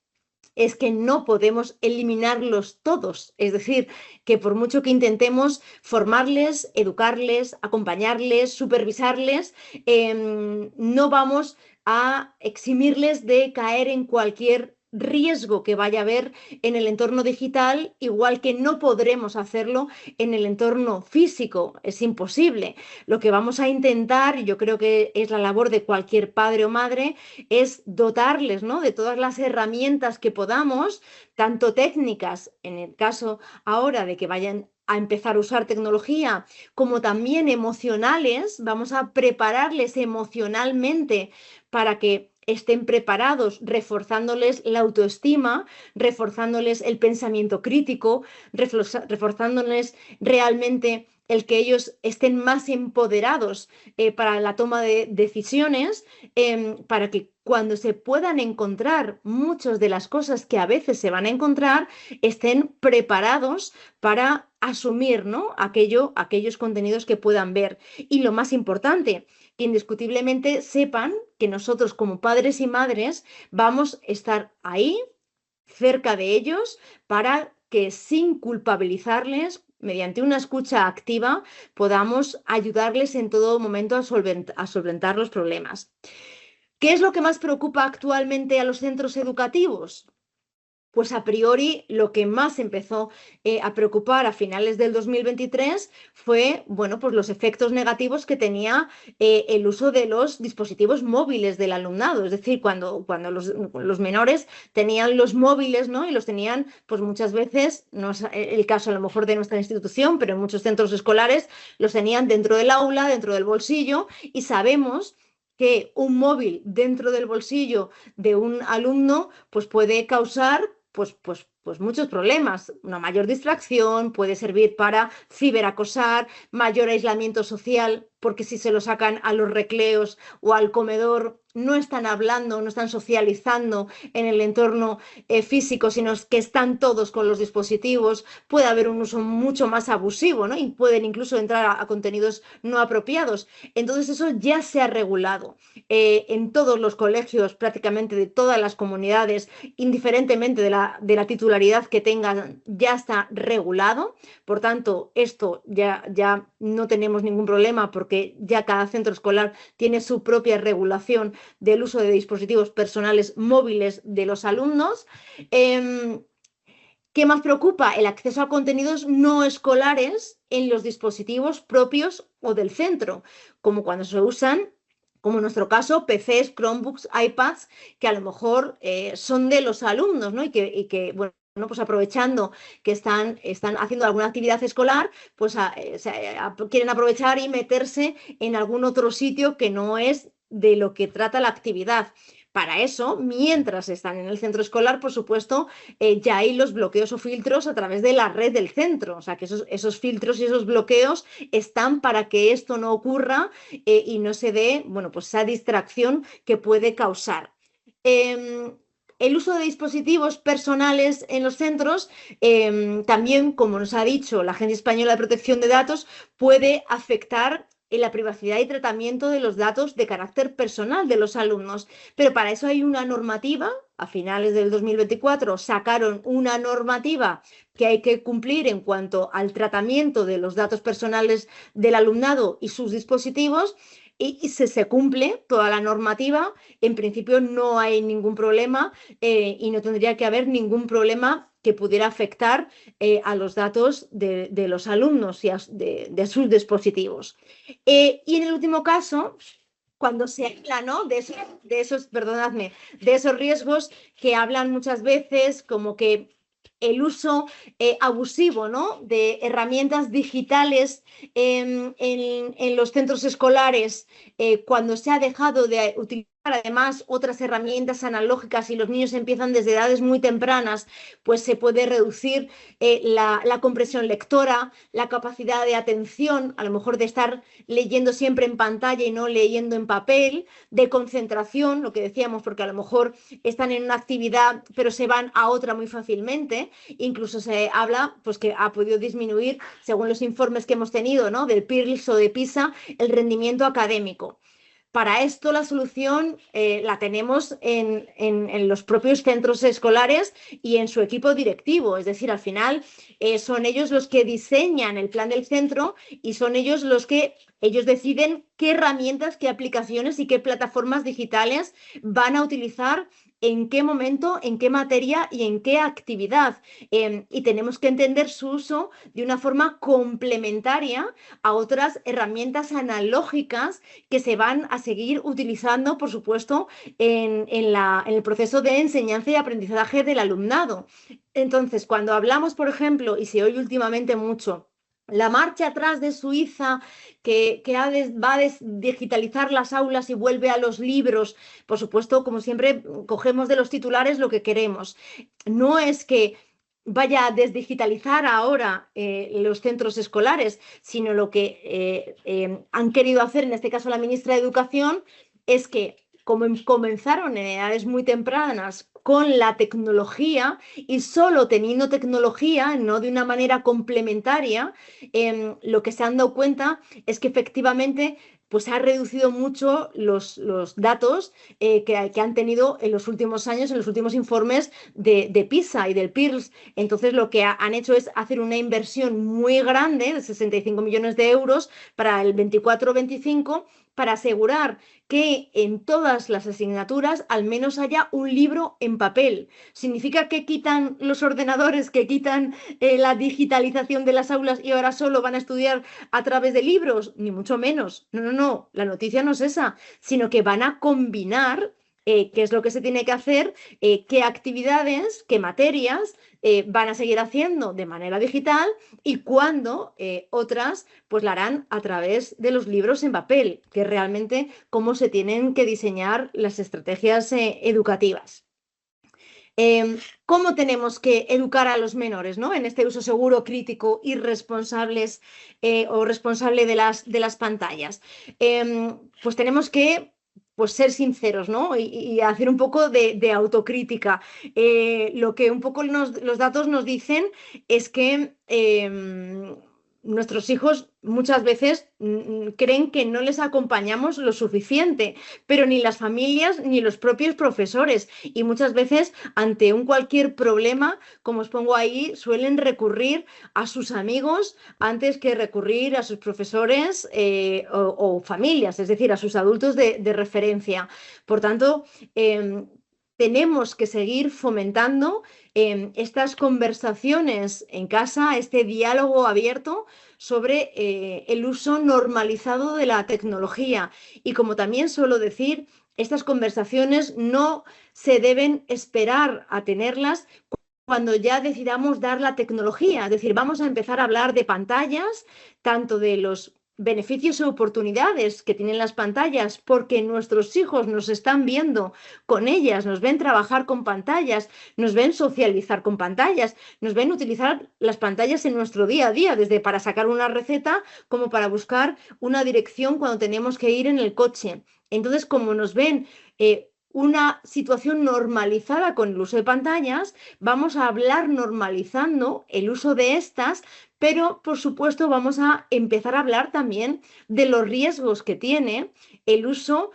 es que no podemos eliminarlos todos. Es decir, que por mucho que intentemos formarles, educarles, acompañarles, supervisarles, no vamos a eximirles de caer en cualquier riesgo que vaya a haber en el entorno digital, igual que no podremos hacerlo en el entorno físico. Es imposible. Lo que vamos a intentar, y yo creo que es la labor de cualquier padre o madre, es dotarles, ¿no?, de todas las herramientas que podamos, tanto técnicas, en el caso ahora de que vayan a empezar a usar tecnología, como también emocionales. Vamos a prepararles emocionalmente para que estén preparados, reforzándoles la autoestima, reforzándoles el pensamiento crítico, reforzándoles realmente el que ellos estén más empoderados para la toma de decisiones, para que cuando se puedan encontrar muchas de las cosas que a veces se van a encontrar, estén preparados para asumir, ¿no?, aquellos contenidos que puedan ver. Y lo más importante, que indiscutiblemente sepan que nosotros como padres y madres vamos a estar ahí, cerca de ellos, para que sin culpabilizarles, mediante una escucha activa, podamos ayudarles en todo momento a solventar los problemas. ¿Qué es lo que más preocupa actualmente a los centros educativos? Pues a priori lo que más empezó a preocupar a finales del 2023 fue, bueno, pues los efectos negativos que tenía el uso de los dispositivos móviles del alumnado. Es decir, cuando los menores tenían los móviles, ¿no?, y los tenían, pues muchas veces, no es el caso a lo mejor de nuestra institución, pero en muchos centros escolares los tenían dentro del aula, dentro del bolsillo, y sabemos que un móvil dentro del bolsillo de un alumno pues puede causar pues muchos problemas. Una mayor distracción, puede servir para ciberacosar, mayor aislamiento social, porque si se lo sacan a los recreos o al comedor, no están hablando, no están socializando en el entorno físico, sino que están todos con los dispositivos. Puede haber un uso mucho más abusivo, ¿no?, y pueden incluso entrar a contenidos no apropiados. Entonces eso ya se ha regulado en todos los colegios, prácticamente de todas las comunidades, indiferentemente de la titularidad que tengan, ya está regulado. Por tanto, esto ya no tenemos ningún problema, porque ya cada centro escolar tiene su propia regulación del uso de dispositivos personales móviles de los alumnos. ¿Qué más preocupa? El acceso a contenidos no escolares en los dispositivos propios o del centro, como cuando se usan, como en nuestro caso, PCs, Chromebooks, iPads, que a lo mejor son de los alumnos, ¿no?, y que bueno, pues aprovechando que están haciendo alguna actividad escolar, pues quieren aprovechar y meterse en algún otro sitio que no es de lo que trata la actividad. Para eso, mientras están en el centro escolar, por supuesto, ya hay los bloqueos o filtros a través de la red del centro. O sea, que esos filtros y esos bloqueos están para que esto no ocurra y no se dé, bueno, pues esa distracción que puede causar. El uso de dispositivos personales en los centros, también, como nos ha dicho la Agencia Española de Protección de Datos, puede afectar en la privacidad y tratamiento de los datos de carácter personal de los alumnos. Pero para eso hay una normativa. A finales del 2024 sacaron una normativa que hay que cumplir en cuanto al tratamiento de los datos personales del alumnado y sus dispositivos. Y se cumple toda la normativa. En principio no hay ningún problema y no tendría que haber ningún problema que pudiera afectar a los datos de los alumnos y de sus dispositivos. Y en el último caso, cuando se habla, ¿no?, de esos riesgos que hablan muchas veces, como que el uso abusivo, ¿no?, de herramientas digitales en los centros escolares, cuando se ha dejado de utilizar además otras herramientas analógicas y los niños empiezan desde edades muy tempranas, pues se puede reducir la comprensión lectora, la capacidad de atención, a lo mejor de estar leyendo siempre en pantalla y no leyendo en papel, de concentración, lo que decíamos, porque a lo mejor están en una actividad pero se van a otra muy fácilmente. Incluso se habla pues que ha podido disminuir, según los informes que hemos tenido, ¿no?, del PIRLS o de PISA, el rendimiento académico. Para esto la solución la tenemos en los propios centros escolares y en su equipo directivo. Es decir, al final son ellos los que diseñan el plan del centro y son ellos los que deciden qué herramientas, qué aplicaciones y qué plataformas digitales van a utilizar, en qué momento, en qué materia y en qué actividad. Y tenemos que entender su uso de una forma complementaria a otras herramientas analógicas que se van a seguir utilizando, por supuesto, en el proceso de enseñanza y aprendizaje del alumnado. Entonces, cuando hablamos, por ejemplo, y se oye últimamente mucho, la marcha atrás de Suiza, que va a digitalizar las aulas y vuelve a los libros, por supuesto, como siempre, cogemos de los titulares lo que queremos. No es que vaya a desdigitalizar ahora los centros escolares, sino lo que han querido hacer, en este caso la ministra de Educación, es que como comenzaron en edades muy tempranas con la tecnología y solo teniendo tecnología, no de una manera complementaria, lo que se han dado cuenta es que efectivamente pues ha reducido mucho los datos que han tenido en los últimos años, en los últimos informes de PISA y del PIRLS. Entonces lo que han hecho es hacer una inversión muy grande de 65 millones de euros para el 24-25 para asegurar que en todas las asignaturas al menos haya un libro en papel. ¿Significa que quitan los ordenadores, que quitan la digitalización de las aulas y ahora solo van a estudiar a través de libros? Ni mucho menos. No, la noticia no es esa, sino que van a combinar qué es lo que se tiene que hacer, qué actividades, qué materias van a seguir haciendo de manera digital y cuándo otras pues la harán a través de los libros en papel, que es realmente cómo se tienen que diseñar las estrategias educativas. ¿Cómo tenemos que educar a los menores, ¿no?, en este uso seguro, crítico y responsables o responsable de las pantallas? Pues tenemos que pues ser sinceros, ¿no?, y hacer un poco de autocrítica. Lo que un poco los datos nos dicen es que nuestros hijos muchas veces creen que no les acompañamos lo suficiente, pero ni las familias ni los propios profesores. Y muchas veces ante cualquier problema, como os pongo ahí, suelen recurrir a sus amigos antes que recurrir a sus profesores o familias, es decir, a sus adultos de referencia. Por tanto, tenemos que seguir fomentando estas conversaciones en casa, este diálogo abierto sobre el uso normalizado de la tecnología. Y como también suelo decir, estas conversaciones no se deben esperar a tenerlas cuando ya decidamos dar la tecnología. Es decir, vamos a empezar a hablar de pantallas, tanto de los beneficios y oportunidades que tienen las pantallas, porque nuestros hijos nos están viendo con ellas, nos ven trabajar con pantallas, nos ven socializar con pantallas, nos ven utilizar las pantallas en nuestro día a día, desde para sacar una receta como para buscar una dirección cuando tenemos que ir en el coche. Entonces, como nos ven una situación normalizada con el uso de pantallas, vamos a hablar normalizando el uso de estas, pero por supuesto vamos a empezar a hablar también de los riesgos que tiene el uso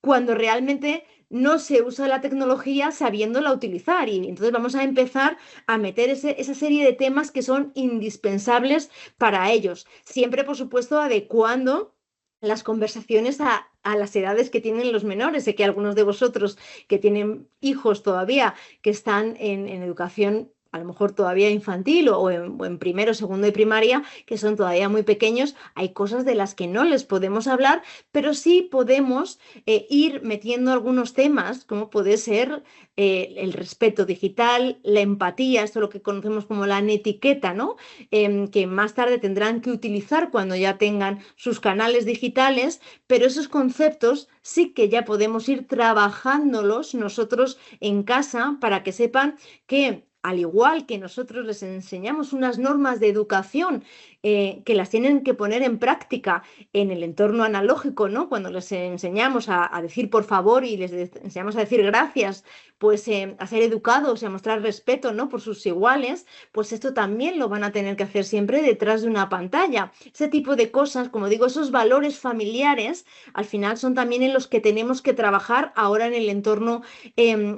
cuando realmente no se usa la tecnología sabiéndola utilizar. Y entonces vamos a empezar a meter esa serie de temas que son indispensables para ellos. Siempre, por supuesto, adecuando las conversaciones a las edades que tienen los menores. Sé que algunos de vosotros que tienen hijos todavía que están en educación a lo mejor todavía infantil o en primero, segundo de primaria, que son todavía muy pequeños, hay cosas de las que no les podemos hablar, pero sí podemos ir metiendo algunos temas, como puede ser el respeto digital, la empatía, esto es lo que conocemos como la netiqueta, ¿no? Que más tarde tendrán que utilizar cuando ya tengan sus canales digitales, pero esos conceptos sí que ya podemos ir trabajándolos nosotros en casa para que sepan que, al igual que nosotros les enseñamos unas normas de educación que las tienen que poner en práctica en el entorno analógico, ¿no? Cuando les enseñamos a decir por favor y les enseñamos a decir gracias, pues a ser educados y a mostrar respeto, ¿no? Por sus iguales, pues esto también lo van a tener que hacer siempre detrás de una pantalla. Ese tipo de cosas, como digo, esos valores familiares, al final son también en los que tenemos que trabajar ahora en el entorno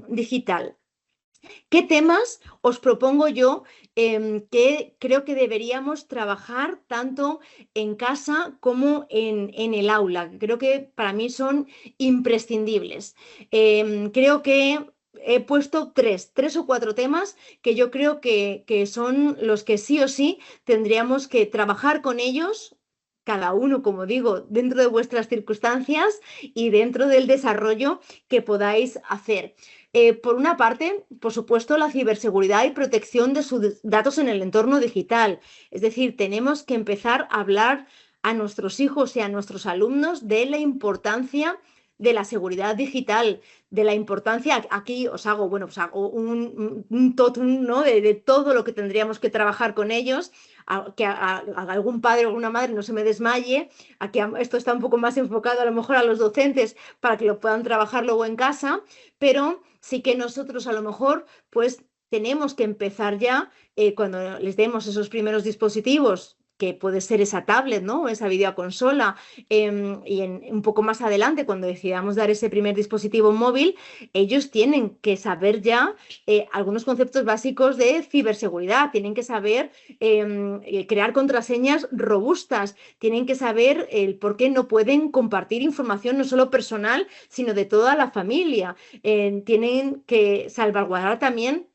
digital. ¿Qué temas os propongo yo que creo que deberíamos trabajar tanto en casa como en el aula? Creo que para mí son imprescindibles. Creo que he puesto tres o cuatro temas que yo creo que son los que sí o sí tendríamos que trabajar con ellos. Cada uno, como digo, dentro de vuestras circunstancias y dentro del desarrollo que podáis hacer. Por una parte, por supuesto, la ciberseguridad y protección de sus datos en el entorno digital. Es decir, tenemos que empezar a hablar a nuestros hijos y a nuestros alumnos de la importancia de la seguridad digital, de la importancia, aquí os hago, bueno, os hago un totum, ¿no? de todo lo que tendríamos que trabajar con ellos, que a algún padre o alguna madre no se me desmaye, aquí esto está un poco más enfocado a lo mejor a los docentes para que lo puedan trabajar luego en casa, pero sí que nosotros a lo mejor pues tenemos que empezar ya cuando les demos esos primeros dispositivos, que puede ser esa tablet, ¿no? Esa videoconsola, y un poco más adelante, cuando decidamos dar ese primer dispositivo móvil, ellos tienen que saber ya algunos conceptos básicos de ciberseguridad, tienen que saber crear contraseñas robustas, tienen que saber el por qué no pueden compartir información no solo personal, sino de toda la familia. Tienen que salvaguardar también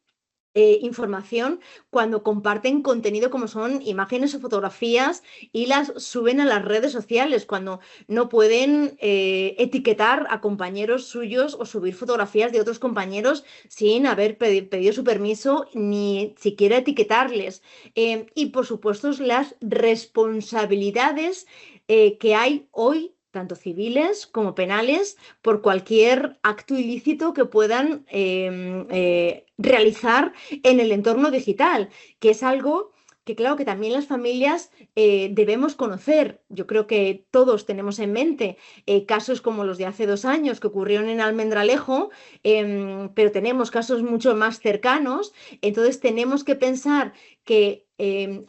información cuando comparten contenido como son imágenes o fotografías y las suben a las redes sociales, cuando no pueden etiquetar a compañeros suyos o subir fotografías de otros compañeros sin haber pedido su permiso ni siquiera etiquetarles. Y por supuesto las responsabilidades que hay hoy, tanto civiles como penales, por cualquier acto ilícito que puedan realizar en el entorno digital, que es algo que claro que también las familias debemos conocer. Yo creo que todos tenemos en mente casos como los de hace 2 años que ocurrieron en Almendralejo, pero tenemos casos mucho más cercanos, entonces tenemos que pensar que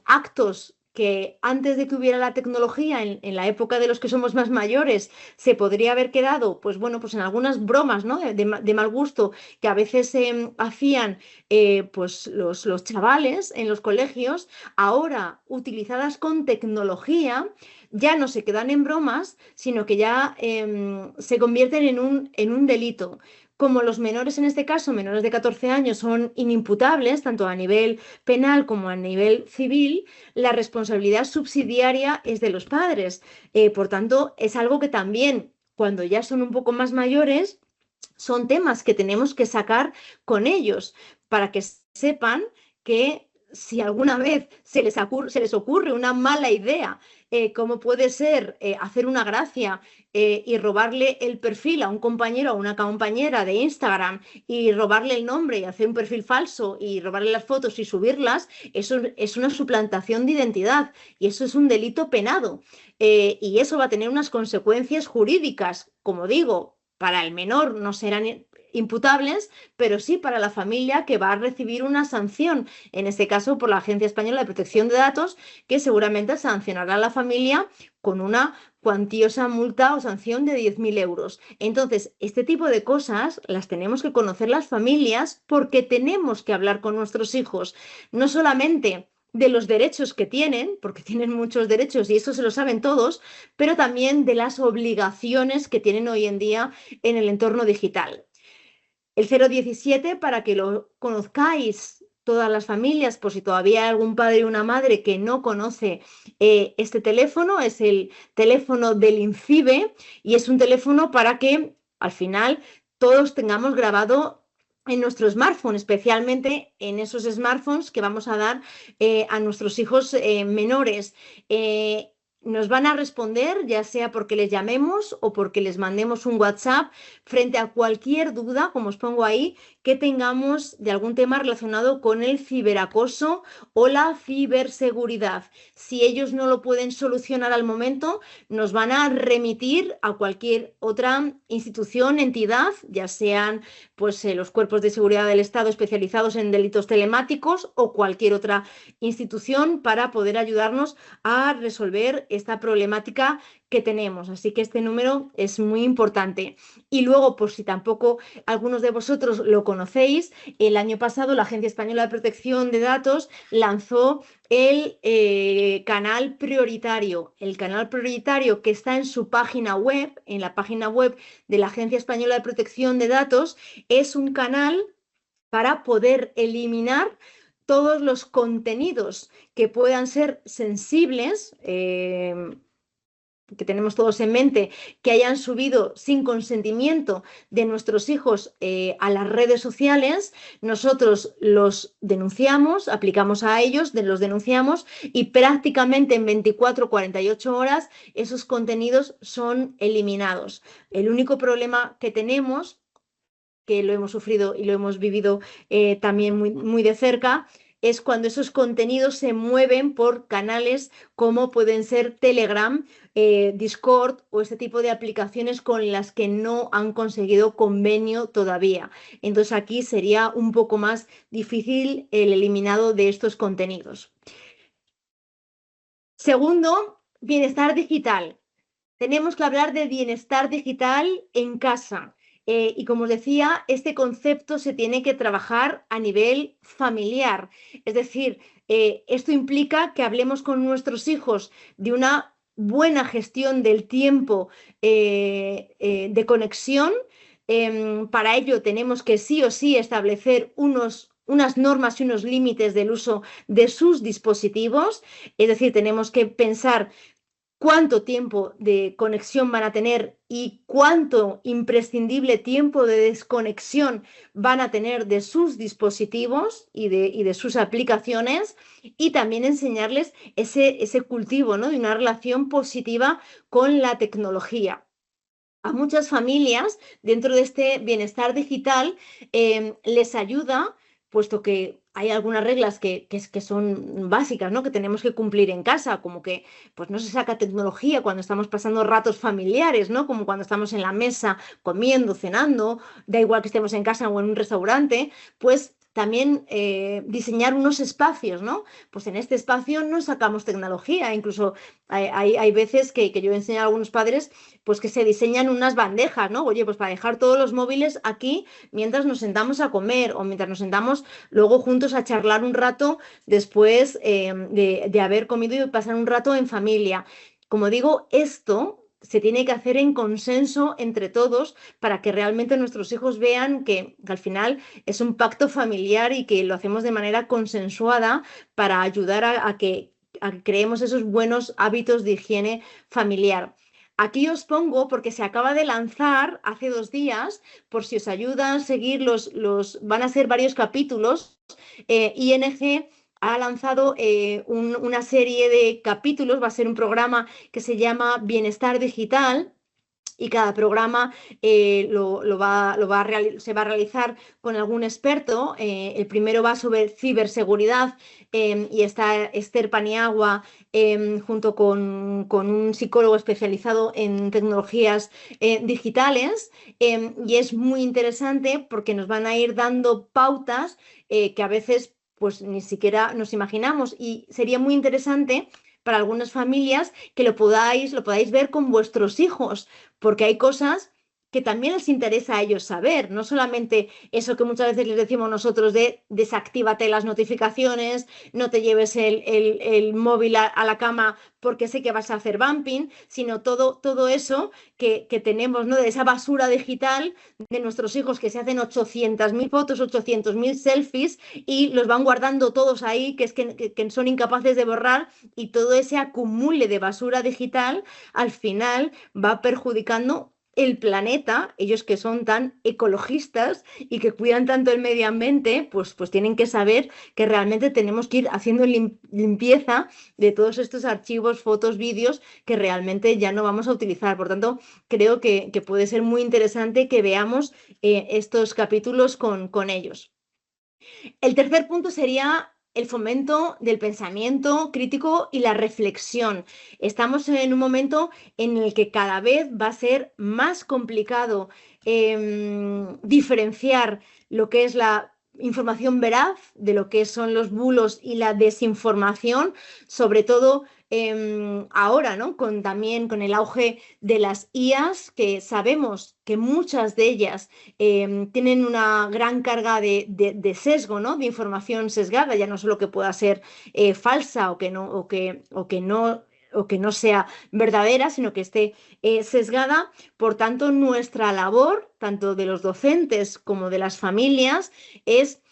actos que antes de que hubiera la tecnología, en la época de los que somos más mayores, se podría haber quedado, pues bueno, pues en algunas bromas, ¿no? de mal gusto que a veces hacían pues los chavales en los colegios, ahora utilizadas con tecnología, ya no se quedan en bromas, sino que ya se convierten en un delito. Como los menores, en este caso, menores de 14 años, son inimputables, tanto a nivel penal como a nivel civil, la responsabilidad subsidiaria es de los padres. Por tanto, es algo que también, cuando ya son un poco más mayores, son temas que tenemos que sacar con ellos para que sepan que si alguna vez se les ocurre una mala idea, como puede ser hacer una gracia y robarle el perfil a un compañero o a una compañera de Instagram y robarle el nombre y hacer un perfil falso y robarle las fotos y subirlas, eso es una suplantación de identidad y eso es un delito penado. Y eso va a tener unas consecuencias jurídicas, como digo, para el menor no serán imputables, pero sí para la familia, que va a recibir una sanción, en este caso por la Agencia Española de Protección de Datos, que seguramente sancionará a la familia con una cuantiosa multa o sanción de 10.000 euros. Entonces, este tipo de cosas las tenemos que conocer las familias, porque tenemos que hablar con nuestros hijos, no solamente de los derechos que tienen, porque tienen muchos derechos y eso se lo saben todos, pero también de las obligaciones que tienen hoy en día en el entorno digital. El 017, para que lo conozcáis todas las familias, por si todavía hay algún padre o una madre que no conoce este teléfono, es el teléfono del INCIBE y es un teléfono para que al final todos tengamos grabado en nuestro smartphone, especialmente en esos smartphones que vamos a dar a nuestros hijos menores. Nos van a responder, ya sea porque les llamemos o porque les mandemos un WhatsApp, frente a cualquier duda, como os pongo ahí, que tengamos de algún tema relacionado con el ciberacoso o la ciberseguridad. Si ellos no lo pueden solucionar al momento, nos van a remitir a cualquier otra institución, entidad, ya sean pues, los cuerpos de seguridad del Estado especializados en delitos telemáticos o cualquier otra institución para poder ayudarnos a resolver esta problemática que tenemos. Así que este número es muy importante. Y luego, por si tampoco algunos de vosotros lo conocéis, el año pasado la Agencia Española de Protección de Datos lanzó el canal prioritario. El canal prioritario que está en su página web, en la página web de la Agencia Española de Protección de Datos, es un canal para poder eliminar todos los contenidos que puedan ser sensibles, que tenemos todos en mente, que hayan subido sin consentimiento de nuestros hijos a las redes sociales. Nosotros los denunciamos, aplicamos a ellos, los denunciamos y prácticamente en 24-48 horas esos contenidos son eliminados. El único problema que tenemos, que lo hemos sufrido y lo hemos vivido también muy de cerca, es cuando esos contenidos se mueven por canales como pueden ser Telegram, Discord o este tipo de aplicaciones con las que no han conseguido convenio todavía. Entonces aquí sería un poco más difícil el eliminado de estos contenidos. Segundo, bienestar digital. Tenemos que hablar de bienestar digital en casa. Y como os decía, este concepto se tiene que trabajar a nivel familiar. Es decir, esto implica que hablemos con nuestros hijos de una buena gestión del tiempo de conexión. Para ello tenemos que sí o sí establecer unas normas y unos límites del uso de sus dispositivos. Es decir, tenemos que pensar cuánto tiempo de conexión van a tener y cuánto imprescindible tiempo de desconexión van a tener de sus dispositivos y de sus aplicaciones, y también enseñarles ese cultivo, ¿no?, de una relación positiva con la tecnología. A muchas familias, dentro de este bienestar digital, les ayuda, puesto que hay algunas reglas que son básicas, ¿no?, que tenemos que cumplir en casa, como que pues, no se saca tecnología cuando estamos pasando ratos familiares, ¿no?, como cuando estamos en la mesa comiendo, cenando, da igual que estemos en casa o en un restaurante, pues también diseñar unos espacios, ¿no? Pues en este espacio no sacamos tecnología, incluso hay veces que yo enseño a algunos padres pues que se diseñan unas bandejas, ¿no? Oye, pues para dejar todos los móviles aquí mientras nos sentamos a comer o mientras nos sentamos luego juntos a charlar un rato después de haber comido y pasar un rato en familia. Como digo, esto se tiene que hacer en consenso entre todos para que realmente nuestros hijos vean que al final es un pacto familiar y que lo hacemos de manera consensuada para ayudar a que creemos esos buenos hábitos de higiene familiar. Aquí os pongo, porque se acaba de lanzar hace 2 días, por si os ayuda a seguir van a ser varios capítulos, ING ha lanzado una serie de capítulos, va a ser un programa que se llama Bienestar Digital, y cada programa se va a realizar con algún experto. El primero va sobre ciberseguridad y está Esther Paniagua junto con un psicólogo especializado en tecnologías digitales, y es muy interesante porque nos van a ir dando pautas que a veces pues ni siquiera nos imaginamos, y sería muy interesante para algunas familias que lo podáis ver con vuestros hijos, porque hay cosas que también les interesa a ellos saber, no solamente eso que muchas veces les decimos nosotros de desactívate las notificaciones, no te lleves el móvil a la cama porque sé que vas a hacer bumping, sino todo eso que tenemos, ¿no? De esa basura digital de nuestros hijos que se hacen 800.000 fotos, 800.000 selfies y los van guardando todos ahí, que son incapaces de borrar, y todo ese acumule de basura digital al final va perjudicando el planeta. Ellos que son tan ecologistas y que cuidan tanto el medio ambiente, pues tienen que saber que realmente tenemos que ir haciendo limpieza de todos estos archivos, fotos, vídeos que realmente ya no vamos a utilizar. Por tanto, creo que puede ser muy interesante que veamos estos capítulos con ellos. El tercer punto sería el fomento del pensamiento crítico y la reflexión. Estamos en un momento en el que cada vez va a ser más complicado diferenciar lo que es la información veraz de lo que son los bulos y la desinformación, sobre todo ahora, ¿no? También con el auge de las IAs, que sabemos que muchas de ellas tienen una gran carga de sesgo, ¿no? De información sesgada, ya no solo que pueda ser falsa o que no sea verdadera, sino que esté sesgada. Por tanto, nuestra labor, tanto de los docentes como de las familias, es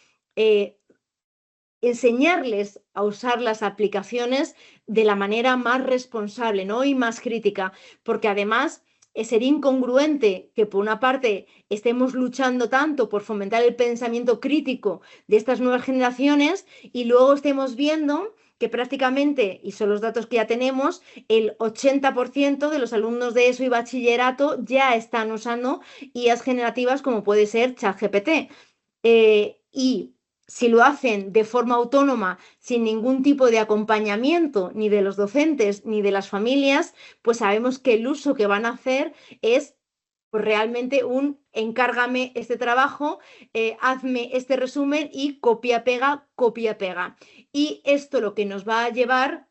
enseñarles a usar las aplicaciones de la manera más responsable, ¿no? Y más crítica, porque además sería incongruente que por una parte estemos luchando tanto por fomentar el pensamiento crítico de estas nuevas generaciones y luego estemos viendo que prácticamente, y son los datos que ya tenemos, el 80% de los alumnos de ESO y bachillerato ya están usando IAs generativas como puede ser ChatGPT. Y si lo hacen de forma autónoma, sin ningún tipo de acompañamiento ni de los docentes ni de las familias, pues sabemos que el uso que van a hacer es pues realmente encárgame este trabajo, hazme este resumen y copia, pega, copia, pega. Y esto lo que nos va a llevar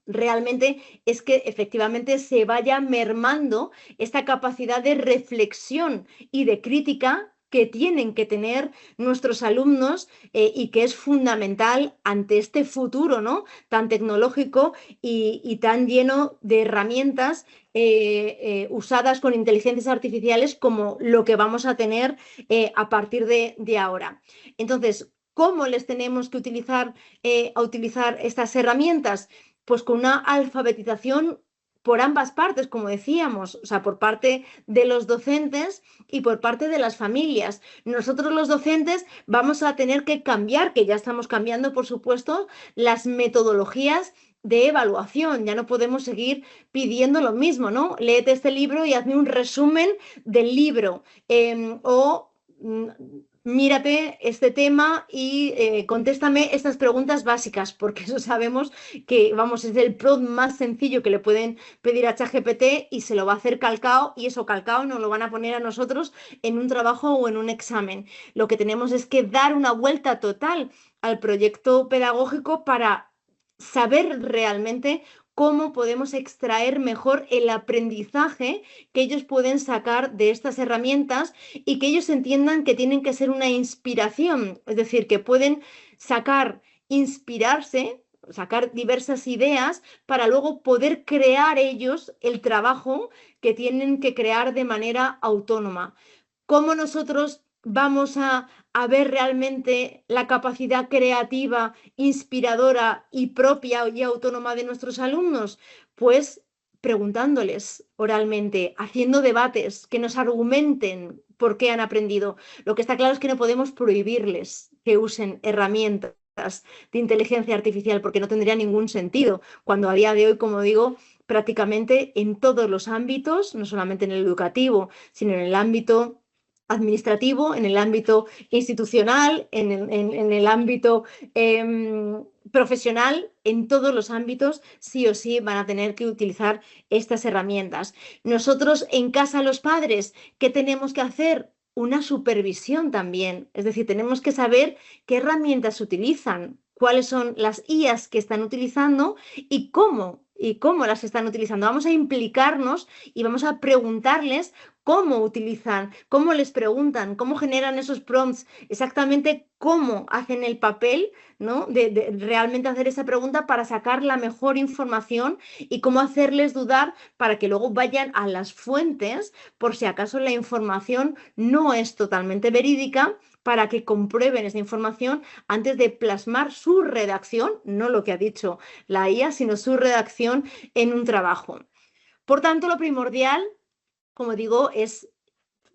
realmente es que efectivamente se vaya mermando esta capacidad de reflexión y de crítica que tienen que tener nuestros alumnos y que es fundamental ante este futuro, ¿no? Tan tecnológico y tan lleno de herramientas usadas con inteligencias artificiales como lo que vamos a tener a partir de ahora. Entonces, ¿cómo les tenemos que utilizar estas herramientas? Pues con una alfabetización por ambas partes, como decíamos, o sea, por parte de los docentes y por parte de las familias. Nosotros los docentes vamos a tener que cambiar, que ya estamos cambiando, por supuesto, las metodologías de evaluación. Ya no podemos seguir pidiendo lo mismo, ¿no? Léete este libro y hazme un resumen del libro. Mírate este tema y contéstame estas preguntas básicas, porque eso sabemos que, vamos, es el prompt más sencillo que le pueden pedir a ChatGPT y se lo va a hacer calcao, y eso calcao nos lo van a poner a nosotros en un trabajo o en un examen. Lo que tenemos es que dar una vuelta total al proyecto pedagógico para saber realmente cómo podemos extraer mejor el aprendizaje que ellos pueden sacar de estas herramientas y que ellos entiendan que tienen que ser una inspiración, es decir, que pueden inspirarse, sacar diversas ideas para luego poder crear ellos el trabajo que tienen que crear de manera autónoma. ¿Cómo nosotros vamos a ver realmente la capacidad creativa, inspiradora y propia y autónoma de nuestros alumnos? Pues preguntándoles oralmente, haciendo debates, que nos argumenten por qué han aprendido. Lo que está claro es que no podemos prohibirles que usen herramientas de inteligencia artificial, porque no tendría ningún sentido, cuando a día de hoy, como digo, prácticamente en todos los ámbitos, no solamente en el educativo, sino en el ámbito administrativo, en el ámbito institucional, en el ámbito profesional, en todos los ámbitos, sí o sí van a tener que utilizar estas herramientas. Nosotros en casa, los padres, ¿qué tenemos que hacer? Una supervisión también, es decir, tenemos que saber qué herramientas utilizan, cuáles son las IAs que están utilizando y cómo las están utilizando. Vamos a implicarnos y vamos a preguntarles cómo utilizan, cómo les preguntan, cómo generan esos prompts, exactamente cómo hacen el papel, ¿no? De realmente hacer esa pregunta para sacar la mejor información y cómo hacerles dudar para que luego vayan a las fuentes por si acaso la información no es totalmente verídica, para que comprueben esa información antes de plasmar su redacción, no lo que ha dicho la IA, sino su redacción en un trabajo. Por tanto, lo primordial, como digo, es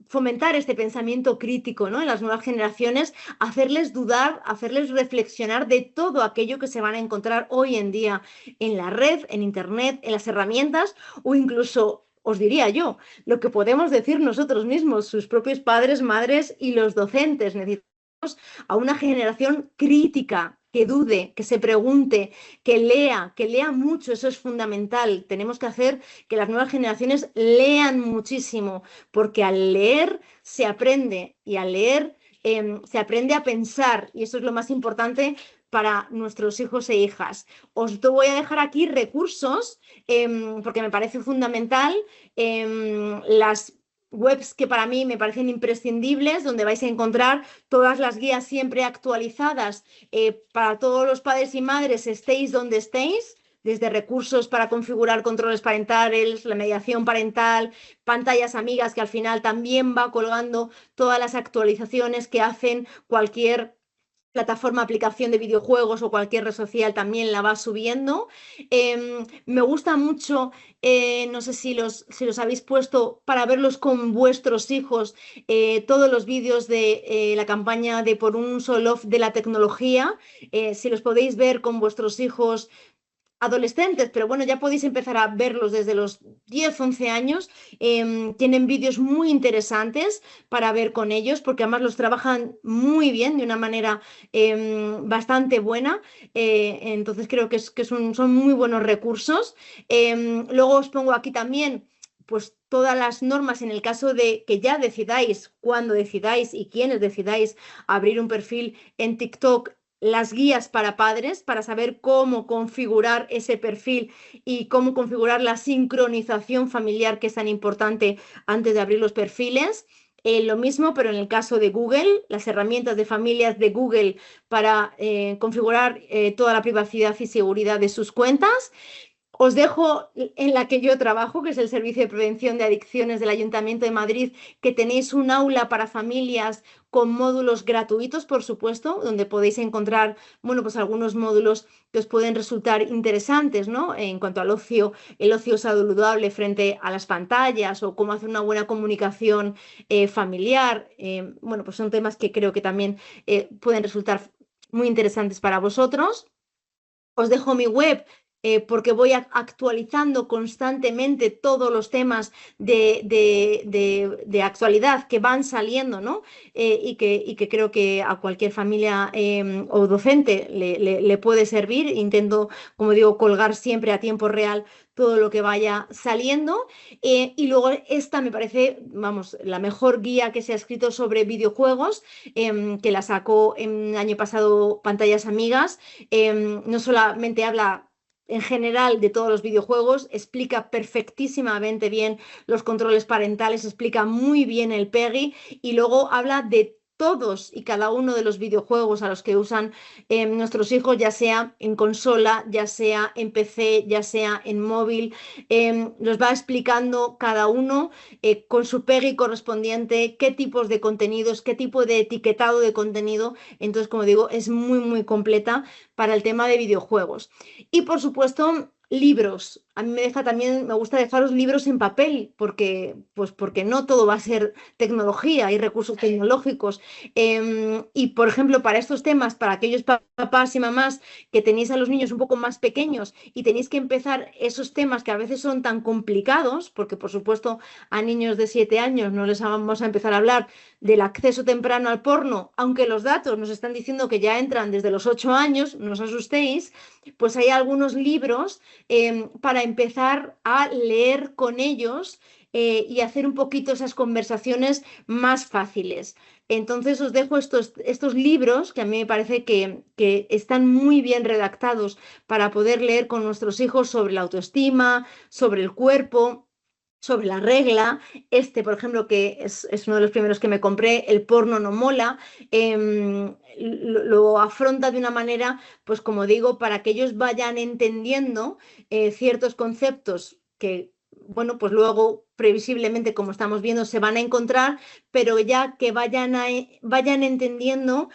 fomentar este pensamiento crítico, ¿no? En las nuevas generaciones, hacerles dudar, hacerles reflexionar de todo aquello que se van a encontrar hoy en día en la red, en Internet, en las herramientas o incluso, os diría yo, lo que podemos decir nosotros mismos, sus propios padres, madres y los docentes. Necesitamos a una generación crítica, que dude, que se pregunte, que lea mucho, eso es fundamental. Tenemos que hacer que las nuevas generaciones lean muchísimo, porque al leer se aprende y al leer se aprende a pensar y eso es lo más importante para nuestros hijos e hijas. Os voy a dejar aquí recursos porque me parece fundamental. Las webs que para mí me parecen imprescindibles, donde vais a encontrar todas las guías siempre actualizadas para todos los padres y madres, estéis donde estéis, desde recursos para configurar controles parentales, la mediación parental, pantallas amigas, que al final también va colgando todas las actualizaciones que hacen cualquier plataforma, aplicación de videojuegos o cualquier red social también la va subiendo. Me gusta mucho, no sé si los habéis puesto para verlos con vuestros hijos, todos los vídeos de la campaña de Por un Solo Off de la tecnología, si los podéis ver con vuestros hijos adolescentes, pero bueno, ya podéis empezar a verlos desde los 10, 11 años. Tienen vídeos muy interesantes para ver con ellos, porque además los trabajan muy bien, de una manera bastante buena. Entonces creo que son muy buenos recursos. Luego os pongo aquí también pues todas las normas en el caso de que ya decidáis, cuando decidáis y quienes decidáis abrir un perfil en TikTok, las guías para padres, para saber cómo configurar ese perfil y cómo configurar la sincronización familiar, que es tan importante antes de abrir los perfiles. Lo mismo, pero en el caso de Google, las herramientas de familias de Google para configurar toda la privacidad y seguridad de sus cuentas. Os dejo en la que yo trabajo, que es el Servicio de Prevención de Adicciones del Ayuntamiento de Madrid, que tenéis un aula para familias con módulos gratuitos, por supuesto, donde podéis encontrar, bueno, pues algunos módulos que os pueden resultar interesantes, ¿no? En cuanto al ocio, el ocio saludable frente a las pantallas o cómo hacer una buena comunicación familiar. Bueno, pues son temas que creo que también pueden resultar muy interesantes para vosotros. Os dejo mi web porque voy actualizando constantemente todos los temas de actualidad que van saliendo, ¿no? Y que creo que a cualquier familia o docente le puede servir. Intento, como digo, colgar siempre a tiempo real todo lo que vaya saliendo. Y luego esta me parece, vamos, la mejor guía que se ha escrito sobre videojuegos, que la sacó el año pasado Pantallas Amigas. No solamente habla en general de todos los videojuegos, explica perfectísimamente bien los controles parentales, explica muy bien el PEGI y luego habla de todos y cada uno de los videojuegos a los que usan nuestros hijos, ya sea en consola, ya sea en PC, ya sea en móvil. Los va explicando cada uno con su PEGI correspondiente, qué tipos de contenidos, qué tipo de etiquetado de contenido. Entonces, como digo, es muy, muy completa para el tema de videojuegos. Y, por supuesto, libros. A mí me gusta dejaros libros en papel, porque no todo va a ser tecnología, hay recursos tecnológicos. Y, por ejemplo, para estos temas, para aquellos papás y mamás que tenéis a los niños un poco más pequeños y tenéis que empezar esos temas que a veces son tan complicados, porque, por supuesto, a niños de 7 años no les vamos a empezar a hablar del acceso temprano al porno, aunque los datos nos están diciendo que ya entran desde los 8 años, no os asustéis, pues hay algunos libros para empezar a leer con ellos y hacer un poquito esas conversaciones más fáciles. Entonces os dejo estos libros que a mí me parece que están muy bien redactados para poder leer con nuestros hijos sobre la autoestima, sobre el cuerpo. sobre la regla. Por ejemplo, que es uno de los primeros que me compré, El porno no mola, lo afronta de una manera, pues como digo, para que ellos vayan entendiendo ciertos conceptos que, bueno, pues luego previsiblemente, como estamos viendo, se van a encontrar, pero ya que vayan entendiendo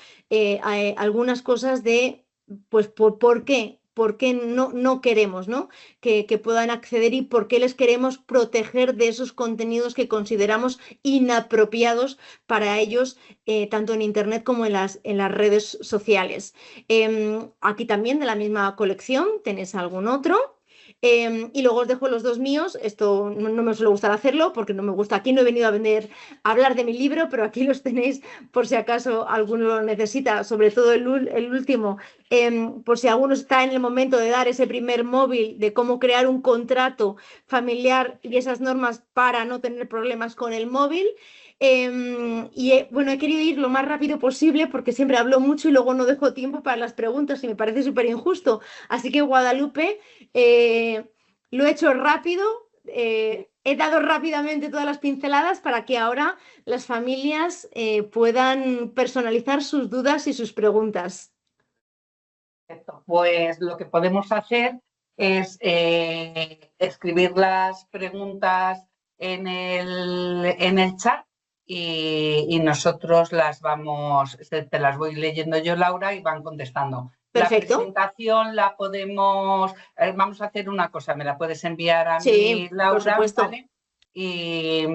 algunas cosas de, pues, por qué. ¿Por qué no queremos, ¿no? Que puedan acceder y por qué les queremos proteger de esos contenidos que consideramos inapropiados para ellos, tanto en Internet como en las redes sociales. Aquí también de la misma colección tenéis algún otro. Y luego os dejo los dos míos. Esto no me suele gustar hacerlo porque no me gusta. Aquí no he venido a hablar de mi libro, pero aquí los tenéis por si acaso alguno lo necesita, sobre todo el último, por si alguno está en el momento de dar ese primer móvil, de cómo crear un contrato familiar y esas normas para no tener problemas con el móvil. Bueno, he querido ir lo más rápido posible porque siempre hablo mucho y luego no dejo tiempo para las preguntas y me parece súper injusto. Así que, Guadalupe, lo he hecho rápido, he dado rápidamente todas las pinceladas para que ahora las familias puedan personalizar sus dudas y sus preguntas. Pues lo que podemos hacer es escribir las preguntas en el chat y nosotros te las voy leyendo yo, Laura, y van contestando. Perfecto. La presentación la podemos, vamos a hacer una cosa, me la puedes enviar a mí, Laura, por supuesto. ¿vale? Y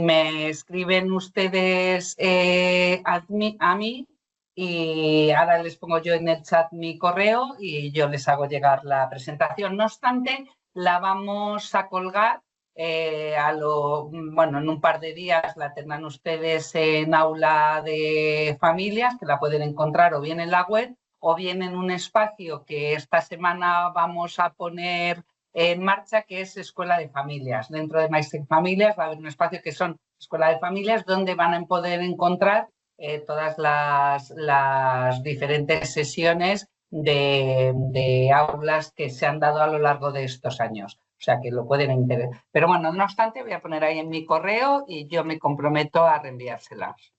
me escriben ustedes a mí y ahora les pongo yo en el chat mi correo y yo les hago llegar la presentación. No obstante, la vamos a colgar en un par de días la tendrán ustedes en Aula de Familias, que la pueden encontrar o bien en la web o bien en un espacio que esta semana vamos a poner en marcha, que es Escuela de Familias. Dentro de MyStep Familias va a haber un espacio que son Escuela de Familias, donde van a poder encontrar todas las diferentes sesiones de aulas que se han dado a lo largo de estos años. O sea, que lo pueden interesar. Pero bueno, no obstante, voy a poner ahí en mi correo y yo me comprometo a reenviárselas.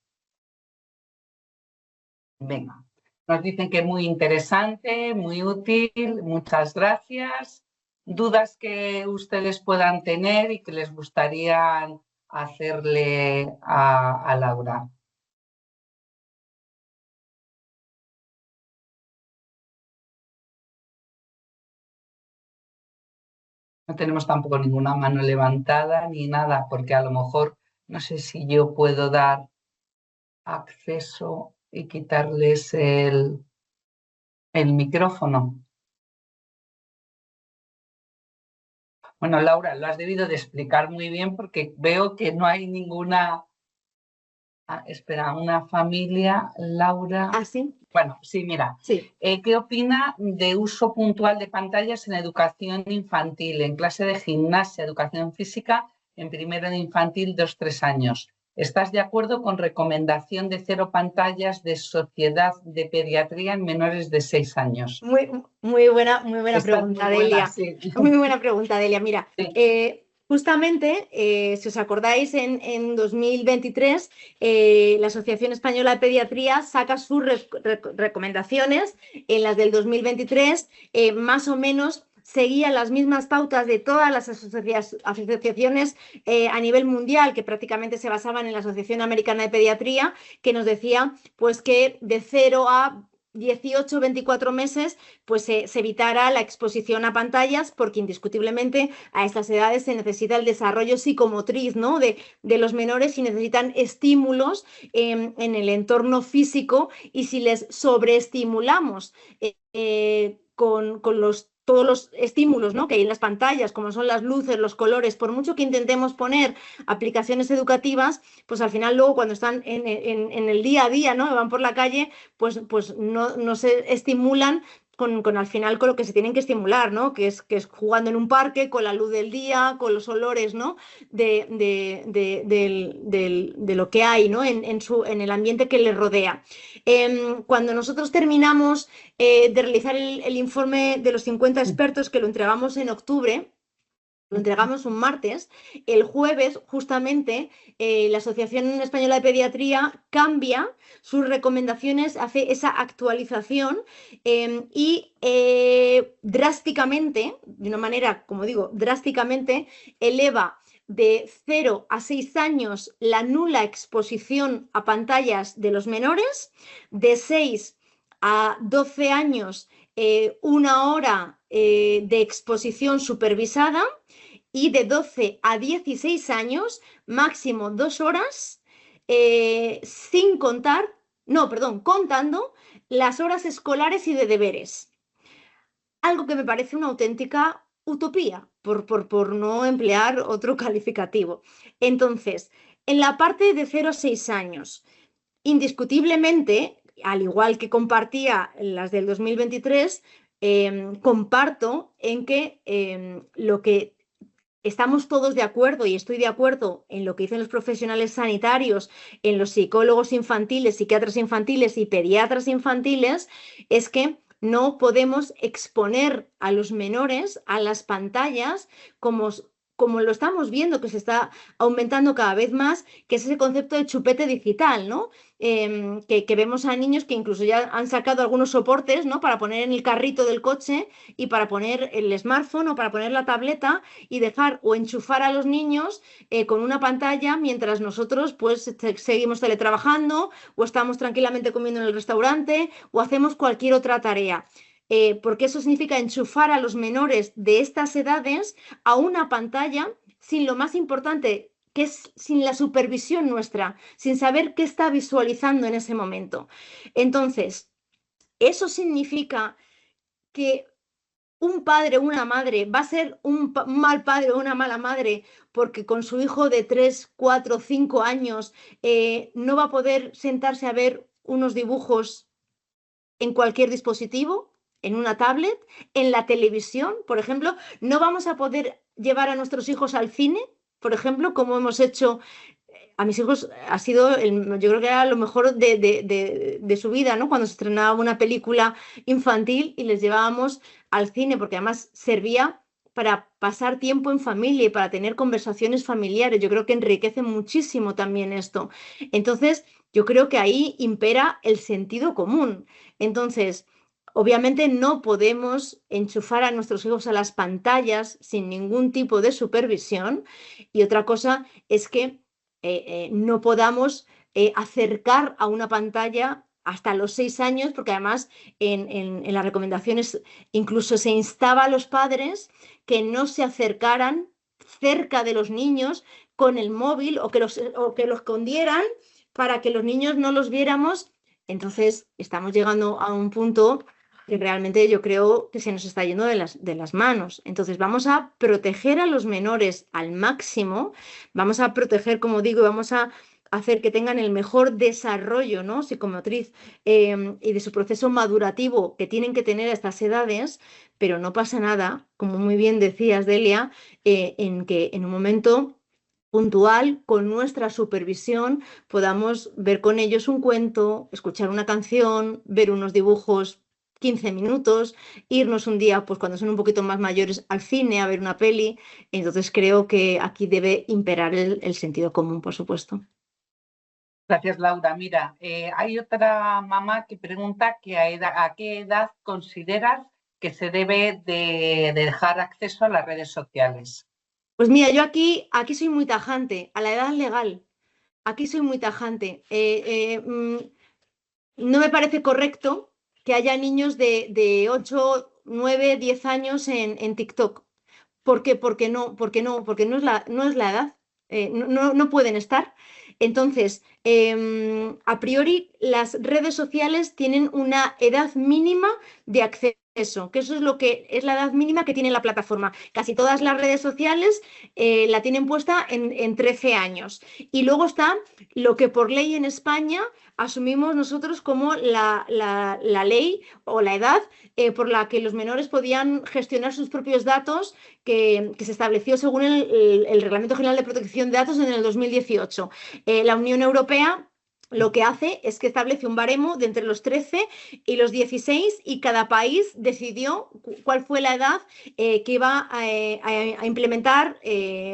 Venga, nos dicen que es muy interesante, muy útil, muchas gracias. Dudas que ustedes puedan tener y que les gustaría hacerle a Laura. No tenemos tampoco ninguna mano levantada ni nada, porque a lo mejor no sé si yo puedo dar acceso y quitarles el micrófono. Bueno, Laura, lo has debido de explicar muy bien porque veo que no hay ninguna... espera, una familia, Laura... ¿Ah, sí? Bueno, sí, mira. Sí. ¿Qué opina de uso puntual de pantallas en educación infantil, en clase de gimnasia, educación física, en primero de infantil, 2-3 años? ¿Estás de acuerdo con recomendación de 0 pantallas de Sociedad de Pediatría en menores de 6 años? Muy buena pregunta, Delia. Sí. Muy buena pregunta, Delia. Mira, sí. Justamente, si os acordáis, en 2023 la Asociación Española de Pediatría saca sus recomendaciones. En las del 2023 más o menos seguía las mismas pautas de todas las asociaciones a nivel mundial, que prácticamente se basaban en la Asociación Americana de Pediatría, que nos decía pues que de 0 a 18, 24 meses, pues se evitara la exposición a pantallas, porque indiscutiblemente a estas edades se necesita el desarrollo psicomotriz, ¿no? de los menores, y necesitan estímulos en el entorno físico, y si les sobreestimulamos con todos los estímulos, ¿no?, que hay en las pantallas, como son las luces, los colores, por mucho que intentemos poner aplicaciones educativas, pues al final luego cuando están en el día a día, ¿no?, van por la calle, pues no se estimulan con al final con lo que se tienen que estimular, ¿no?, que es jugando en un parque, con la luz del día, con los olores, ¿no?, de lo que hay, ¿no?, en el ambiente que les rodea. Cuando nosotros terminamos de realizar el informe de los 50 expertos, que lo entregamos en octubre, lo entregamos un martes. El jueves, justamente, la Asociación Española de Pediatría cambia sus recomendaciones, hace esa actualización y drásticamente, de una manera, como digo, drásticamente, eleva de 0 a 6 años la nula exposición a pantallas de los menores, de 6 a 12 años 1 hora de exposición supervisada, y de 12 a 16 años, máximo 2 horas, sin contar, no, perdón, contando las horas escolares y de deberes. Algo que me parece una auténtica utopía, por no emplear otro calificativo. Entonces, en la parte de 0 a 6 años, indiscutiblemente, al igual que compartía las del 2023, comparto en que lo que estamos todos de acuerdo, y estoy de acuerdo en lo que dicen los profesionales sanitarios, en los psicólogos infantiles, psiquiatras infantiles y pediatras infantiles, es que no podemos exponer a los menores a las pantallas como lo estamos viendo, que se está aumentando cada vez más, que es ese concepto de chupete digital, ¿no? Que vemos a niños que incluso ya han sacado algunos soportes, ¿no? Para poner en el carrito del coche y para poner el smartphone o para poner la tableta y dejar o enchufar a los niños con una pantalla mientras nosotros pues seguimos teletrabajando o estamos tranquilamente comiendo en el restaurante o hacemos cualquier otra tarea. Porque eso significa enchufar a los menores de estas edades a una pantalla sin lo más importante, que es sin la supervisión nuestra, sin saber qué está visualizando en ese momento. Entonces, eso significa que un padre o una madre va a ser un mal padre o una mala madre porque con su hijo de 3, 4, 5 años no va a poder sentarse a ver unos dibujos en cualquier dispositivo, en una tablet, en la televisión, por ejemplo. No vamos a poder llevar a nuestros hijos al cine, por ejemplo, como hemos hecho. A mis hijos ha sido, yo creo que era lo mejor de su vida, ¿no? Cuando se estrenaba una película infantil y les llevábamos al cine, porque además servía para pasar tiempo en familia y para tener conversaciones familiares. Yo creo que enriquece muchísimo también esto. Entonces, yo creo que ahí impera el sentido común. Entonces, obviamente no podemos enchufar a nuestros hijos a las pantallas sin ningún tipo de supervisión. Y otra cosa es que no podamos acercar a una pantalla hasta los 6 años, porque además en las recomendaciones incluso se instaba a los padres que no se acercaran cerca de los niños con el móvil o que los escondieran para que los niños no los viéramos. Entonces estamos llegando a un punto que realmente yo creo que se nos está yendo de las manos. Entonces vamos a proteger a los menores al máximo, vamos a proteger, como digo, vamos a hacer que tengan el mejor desarrollo, ¿no? Psicomotriz y de su proceso madurativo que tienen que tener a estas edades, pero no pasa nada, como muy bien decías, Delia, en que en un momento puntual, con nuestra supervisión, podamos ver con ellos un cuento, escuchar una canción, ver unos dibujos 15 minutos, irnos un día, pues cuando son un poquito más mayores, al cine a ver una peli. Entonces creo que aquí debe imperar el sentido común, por supuesto. Gracias, Laura. Mira, hay otra mamá que pregunta que a qué edad consideras que se debe de dejar acceso a las redes sociales. Pues mira, yo aquí soy muy tajante, a la edad legal. Aquí soy muy tajante. No me parece correcto que haya niños de 8, 9, 10 años en TikTok. ¿Por qué? Porque no es la edad. No pueden estar. Entonces, a priori, las redes sociales tienen una edad mínima de acceso, que eso es lo que es la edad mínima que tiene la plataforma. Casi todas las redes sociales la tienen puesta en 13 años. Y luego está lo que por ley en España asumimos nosotros como la ley o la edad por la que los menores podían gestionar sus propios datos, que se estableció según el Reglamento General de Protección de Datos en el 2018. La Unión Europea lo que hace es que establece un baremo de entre los 13 y los 16 y cada país decidió cuál fue la edad que iba a implementar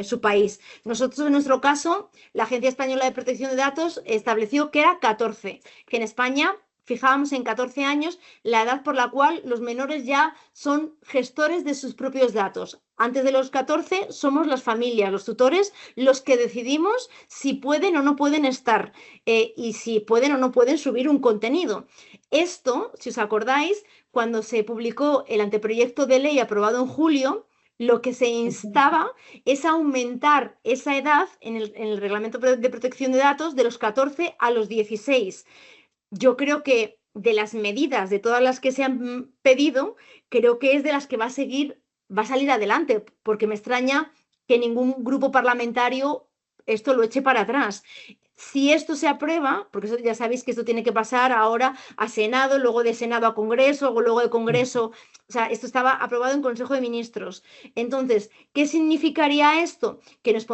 su país. Nosotros, en nuestro caso, la Agencia Española de Protección de Datos estableció que era 14, que en España fijábamos en 14 años la edad por la cual los menores ya son gestores de sus propios datos. Antes de los 14 somos las familias, los tutores, los que decidimos si pueden o no pueden estar y si pueden o no pueden subir un contenido. Esto, si os acordáis, cuando se publicó el anteproyecto de ley aprobado en julio, lo que se instaba es aumentar esa edad en el Reglamento de Protección de Datos de los 14 a los 16. Yo creo que de las medidas, de todas las que se han pedido, creo que es de las que va a salir adelante, porque me extraña que ningún grupo parlamentario esto lo eche para atrás. Si esto se aprueba, porque eso, ya sabéis que esto tiene que pasar ahora a Senado, luego de Senado a Congreso, luego de Congreso, o sea, esto estaba aprobado en Consejo de Ministros. Entonces, ¿qué significaría esto? Que nos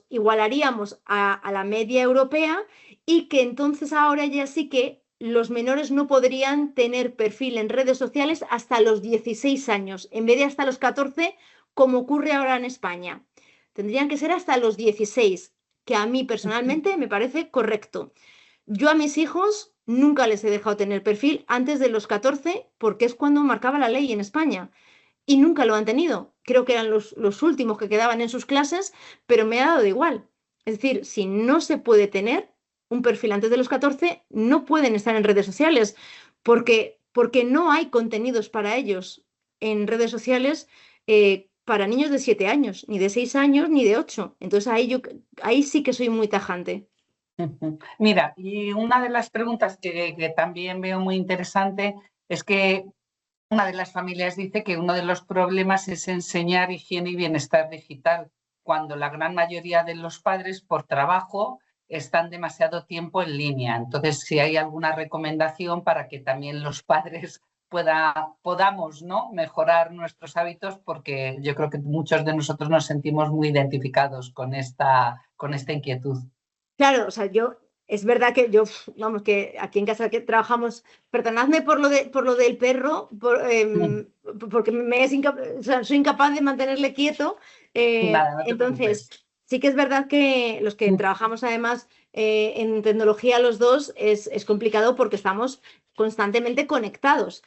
igualaríamos a la media europea y que entonces ahora ya sí que los menores no podrían tener perfil en redes sociales hasta los 16 años, en vez de hasta los 14, como ocurre ahora en España. Tendrían que ser hasta los 16, que a mí personalmente me parece correcto. Yo a mis hijos nunca les he dejado tener perfil antes de los 14 porque es cuando marcaba la ley en España y nunca lo han tenido. Creo que eran los últimos que quedaban en sus clases, pero me ha dado igual. Es decir, si no se puede tener un perfil antes de los 14, no pueden estar en redes sociales porque no hay contenidos para ellos en redes sociales para niños de 7 años, ni de 6 años, ni de 8. Entonces ahí sí que soy muy tajante. Mira, y una de las preguntas que también veo muy interesante es que una de las familias dice que uno de los problemas es enseñar higiene y bienestar digital, cuando la gran mayoría de los padres por trabajo están demasiado tiempo en línea. Entonces, si hay alguna recomendación para que también los padres podamos, ¿no?, mejorar nuestros hábitos, porque yo creo que muchos de nosotros nos sentimos muy identificados con esta inquietud. Claro, o sea, es verdad que vamos, que aquí en casa que trabajamos, perdonadme por lo del perro, porque o sea, soy incapaz de mantenerle quieto. Nada, no te entonces, preocupes. sí que es verdad que los que trabajamos además en tecnología los dos es complicado porque estamos constantemente conectados.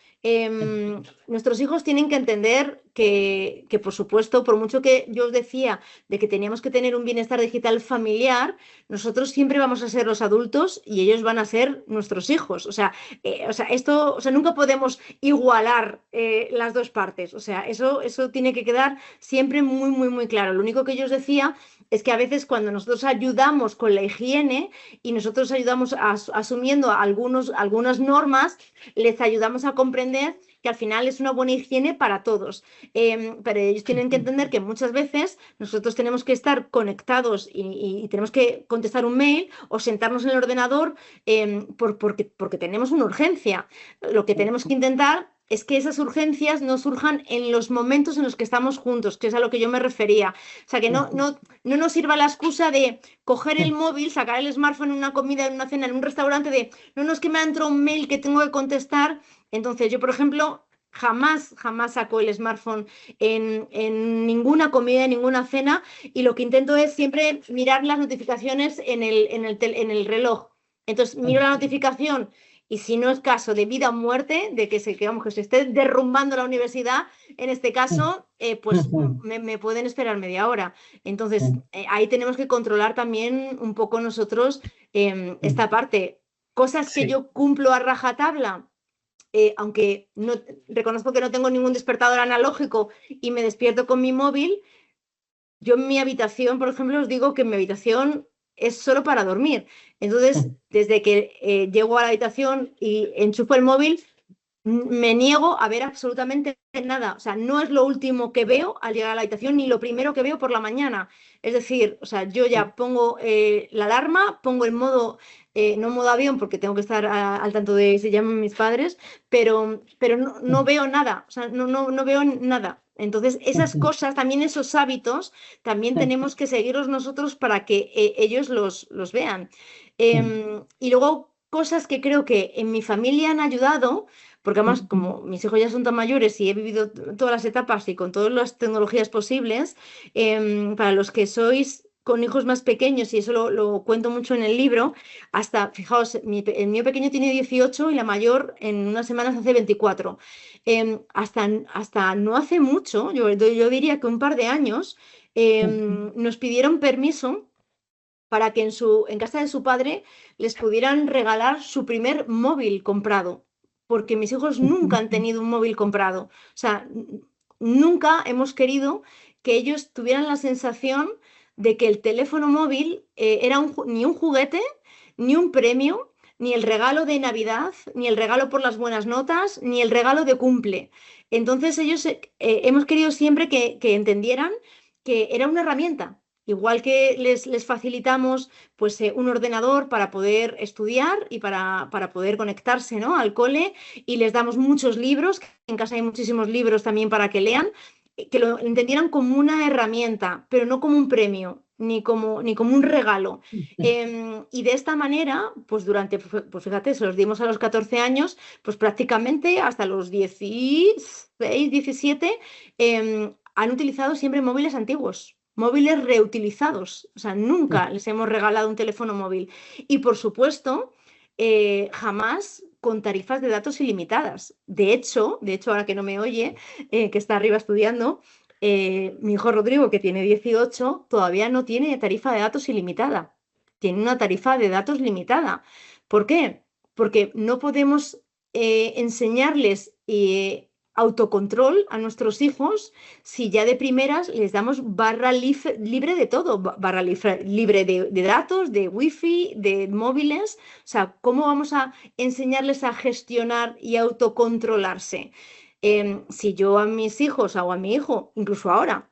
Nuestros hijos tienen que entender que, por supuesto, por mucho que yo os decía de que teníamos que tener un bienestar digital familiar, nosotros siempre vamos a ser los adultos y ellos van a ser nuestros hijos. O sea, nunca podemos igualar las dos partes. O sea, eso tiene que quedar siempre muy, muy, muy claro. Lo único que yo os decía es que a veces cuando nosotros ayudamos con la higiene y nosotros ayudamos asumiendo algunas normas, les ayudamos a comprender que al final es una buena higiene para todos. Pero ellos tienen que entender que muchas veces nosotros tenemos que estar conectados y tenemos que contestar un mail o sentarnos en el ordenador porque tenemos una urgencia. Lo que tenemos que intentar es que esas urgencias no surjan en los momentos en los que estamos juntos, que es a lo que yo me refería. O sea, que no nos sirva la excusa de coger el móvil, sacar el smartphone en una comida, en una cena, en un restaurante, no, es que me ha entrado un mail que tengo que contestar. Entonces, yo, por ejemplo, jamás saco el smartphone en ninguna comida, en ninguna cena, y lo que intento es siempre mirar las notificaciones en el reloj. Entonces, miro la notificación y si no es caso de vida o muerte, de que se esté derrumbando la universidad, en este caso, pues me pueden esperar media hora. Entonces, ahí tenemos que controlar también un poco nosotros esta parte. Cosas que yo cumplo a rajatabla, aunque no, reconozco que no tengo ningún despertador analógico y me despierto con mi móvil. Yo en mi habitación, por ejemplo, os digo que mi habitación es solo para dormir. Entonces, desde que llego a la habitación y enchufo el móvil, me niego a ver absolutamente nada. O sea, no es lo último que veo al llegar a la habitación ni lo primero que veo por la mañana. Es decir, o sea, yo ya pongo la alarma, pongo el modo, no modo avión porque tengo que estar al tanto de si llaman mis padres, pero no veo nada. O sea, no veo nada. Entonces, esas cosas, también esos hábitos, también tenemos que seguirlos nosotros para que ellos los vean. Y luego, cosas que creo que en mi familia han ayudado, porque además, como mis hijos ya son tan mayores y he vivido todas las etapas y con todas las tecnologías posibles, para los que sois con hijos más pequeños, y eso lo cuento mucho en el libro, hasta, fijaos, el mío pequeño tiene 18 y la mayor en unas semanas hace 24. Hasta no hace mucho, yo diría que un par de años, nos pidieron permiso para que en casa de su padre les pudieran regalar su primer móvil comprado, porque mis hijos nunca han tenido un móvil comprado. O sea, nunca hemos querido que ellos tuvieran la sensación de que el teléfono móvil era ni un juguete, ni un premio, ni el regalo de Navidad, ni el regalo por las buenas notas, ni el regalo de cumple. Entonces ellos hemos querido siempre que entendieran que era una herramienta. Igual que les facilitamos pues, un ordenador para poder estudiar y para poder conectarse, ¿no?, al cole, y les damos muchos libros, que en casa hay muchísimos libros también para que lean, que lo entendieran como una herramienta, pero no como un premio, ni como un regalo. Y de esta manera, pues pues fíjate, se los dimos a los 14 años, pues prácticamente hasta los 16, 17, han utilizado siempre móviles antiguos, móviles reutilizados. O sea, nunca les hemos regalado un teléfono móvil. Y por supuesto, jamás con tarifas de datos ilimitadas. De hecho, ahora que no me oye, que está arriba estudiando, mi hijo Rodrigo, que tiene 18, todavía no tiene tarifa de datos ilimitada. Tiene una tarifa de datos limitada. ¿Por qué? Porque no podemos enseñarles autocontrol a nuestros hijos si ya de primeras les damos barra libre de todo, barra libre de datos, de wifi, de móviles. O sea, ¿cómo vamos a enseñarles a gestionar y autocontrolarse? Si yo a mis hijos o a mi hijo, incluso ahora,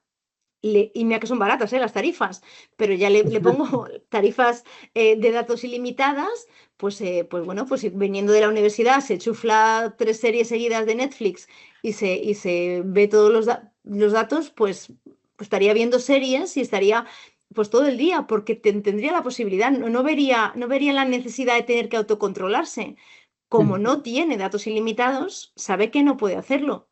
y mira que son baratas las tarifas, pero ya le pongo tarifas de datos ilimitadas, pues bueno, pues viniendo de la universidad se chufla 3 series seguidas de Netflix y se ve todos los datos, pues estaría viendo series y estaría pues todo el día, porque tendría la posibilidad, no vería la necesidad de tener que autocontrolarse. Como no tiene datos ilimitados, sabe que no puede hacerlo,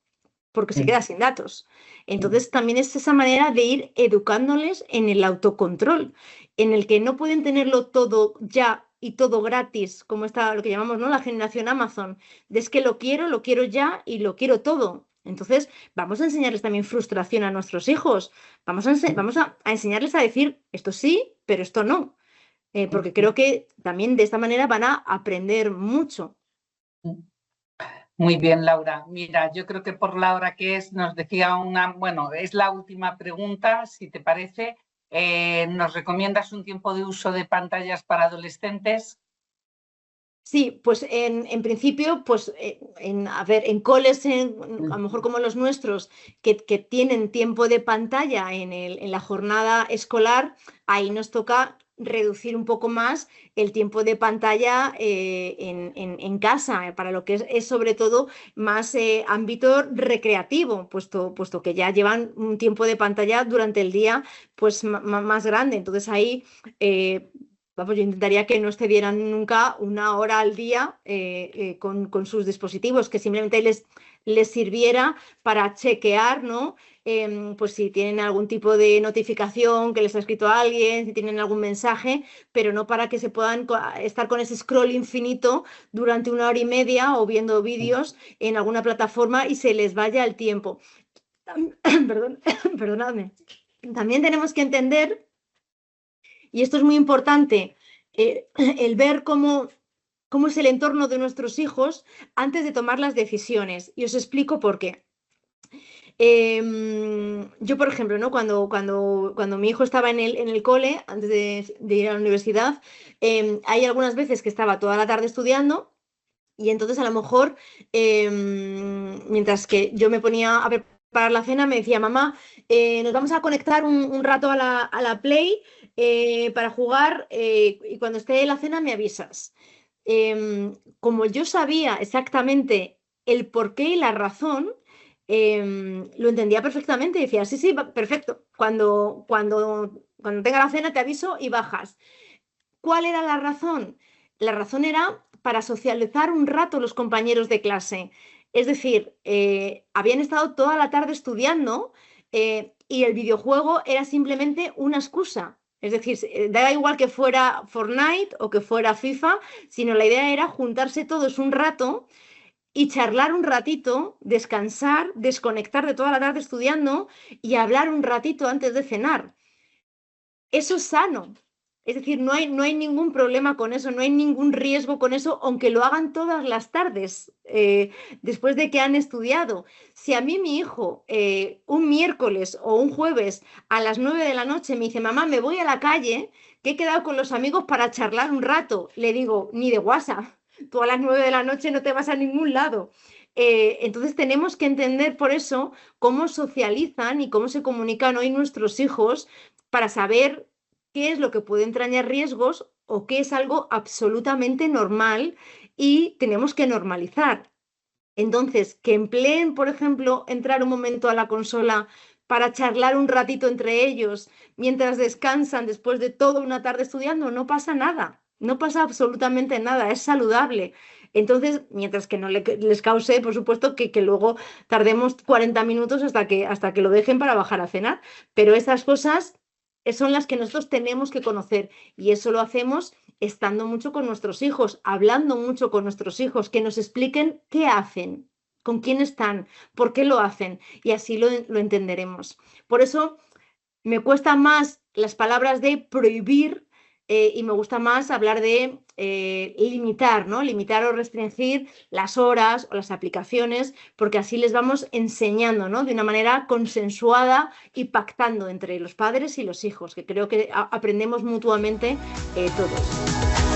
porque se queda sin datos. Entonces también es esa manera de ir educándoles en el autocontrol, en el que no pueden tenerlo todo ya y todo gratis, como está lo que llamamos, ¿no?, la generación Amazon, de es que lo quiero ya y lo quiero todo. Entonces vamos a enseñarles también frustración a nuestros hijos, vamos a enseñarles a decir esto sí, pero esto no, porque creo que también de esta manera van a aprender mucho. Muy bien, Laura. Mira, yo creo que por la hora que es, nos decía bueno, es la última pregunta, si te parece. ¿Nos recomiendas un tiempo de uso de pantallas para adolescentes? Sí, pues en principio, pues en coles, a lo mejor como los nuestros, que tienen tiempo de pantalla en la jornada escolar, ahí nos toca reducir un poco más el tiempo de pantalla en casa, para lo que es sobre todo más ámbito recreativo, puesto que ya llevan un tiempo de pantalla durante el día pues más grande. Entonces ahí vamos, yo intentaría que no excedieran nunca 1 hora al día con sus dispositivos, que simplemente les sirviera para chequear, ¿no? Pues si tienen algún tipo de notificación que les ha escrito a alguien, si tienen algún mensaje, pero no para que se puedan estar con ese scroll infinito durante 1 hora y media o viendo vídeos en alguna plataforma y se les vaya el tiempo. Perdonadme. También tenemos que entender, y esto es muy importante, el ver cómo es el entorno de nuestros hijos antes de tomar las decisiones. Y os explico por qué. Yo, por ejemplo, ¿no?, cuando mi hijo estaba en el cole, antes de ir a la universidad, hay algunas veces que estaba toda la tarde estudiando, y entonces a lo mejor, mientras que yo me ponía a preparar la cena, me decía: mamá, nos vamos a conectar un rato a la Play para jugar, y cuando esté la cena me avisas. Como yo sabía exactamente el porqué y la razón, lo entendía perfectamente y decía, sí, sí, perfecto, cuando tenga la cena te aviso y bajas. ¿Cuál era la razón? La razón era para socializar un rato los compañeros de clase. Es decir, habían estado toda la tarde estudiando y el videojuego era simplemente una excusa. Es decir, da igual que fuera Fortnite o que fuera FIFA, sino la idea era juntarse todos un rato y charlar un ratito, descansar, desconectar de toda la tarde estudiando y hablar un ratito antes de cenar. Eso es sano. Es decir, no hay ningún problema con eso, no hay ningún riesgo con eso, aunque lo hagan todas las tardes después de que han estudiado. Si a mí mi hijo un miércoles o un jueves a las 9 de la noche me dice, mamá, me voy a la calle, que he quedado con los amigos para charlar un rato, le digo, ni de WhatsApp, tú a las 9 de la noche no te vas a ningún lado. Entonces tenemos que entender por eso cómo socializan y cómo se comunican hoy nuestros hijos para saber qué es lo que puede entrañar riesgos o qué es algo absolutamente normal y tenemos que normalizar. Entonces, que empleen, por ejemplo, entrar un momento a la consola para charlar un ratito entre ellos mientras descansan después de toda una tarde estudiando, no pasa nada, no pasa absolutamente nada, es saludable. Entonces, mientras que no les cause, por supuesto, que luego tardemos 40 minutos hasta que lo dejen para bajar a cenar, pero esas cosas son las que nosotros tenemos que conocer y eso lo hacemos estando mucho con nuestros hijos, hablando mucho con nuestros hijos, que nos expliquen qué hacen, con quién están, por qué lo hacen y así lo entenderemos. Por eso me cuesta más las palabras de prohibir y me gusta más hablar de limitar, ¿no? Limitar o restringir las horas o las aplicaciones, porque así les vamos enseñando, ¿no? De una manera consensuada y pactando entre los padres y los hijos, que creo que aprendemos mutuamente todos.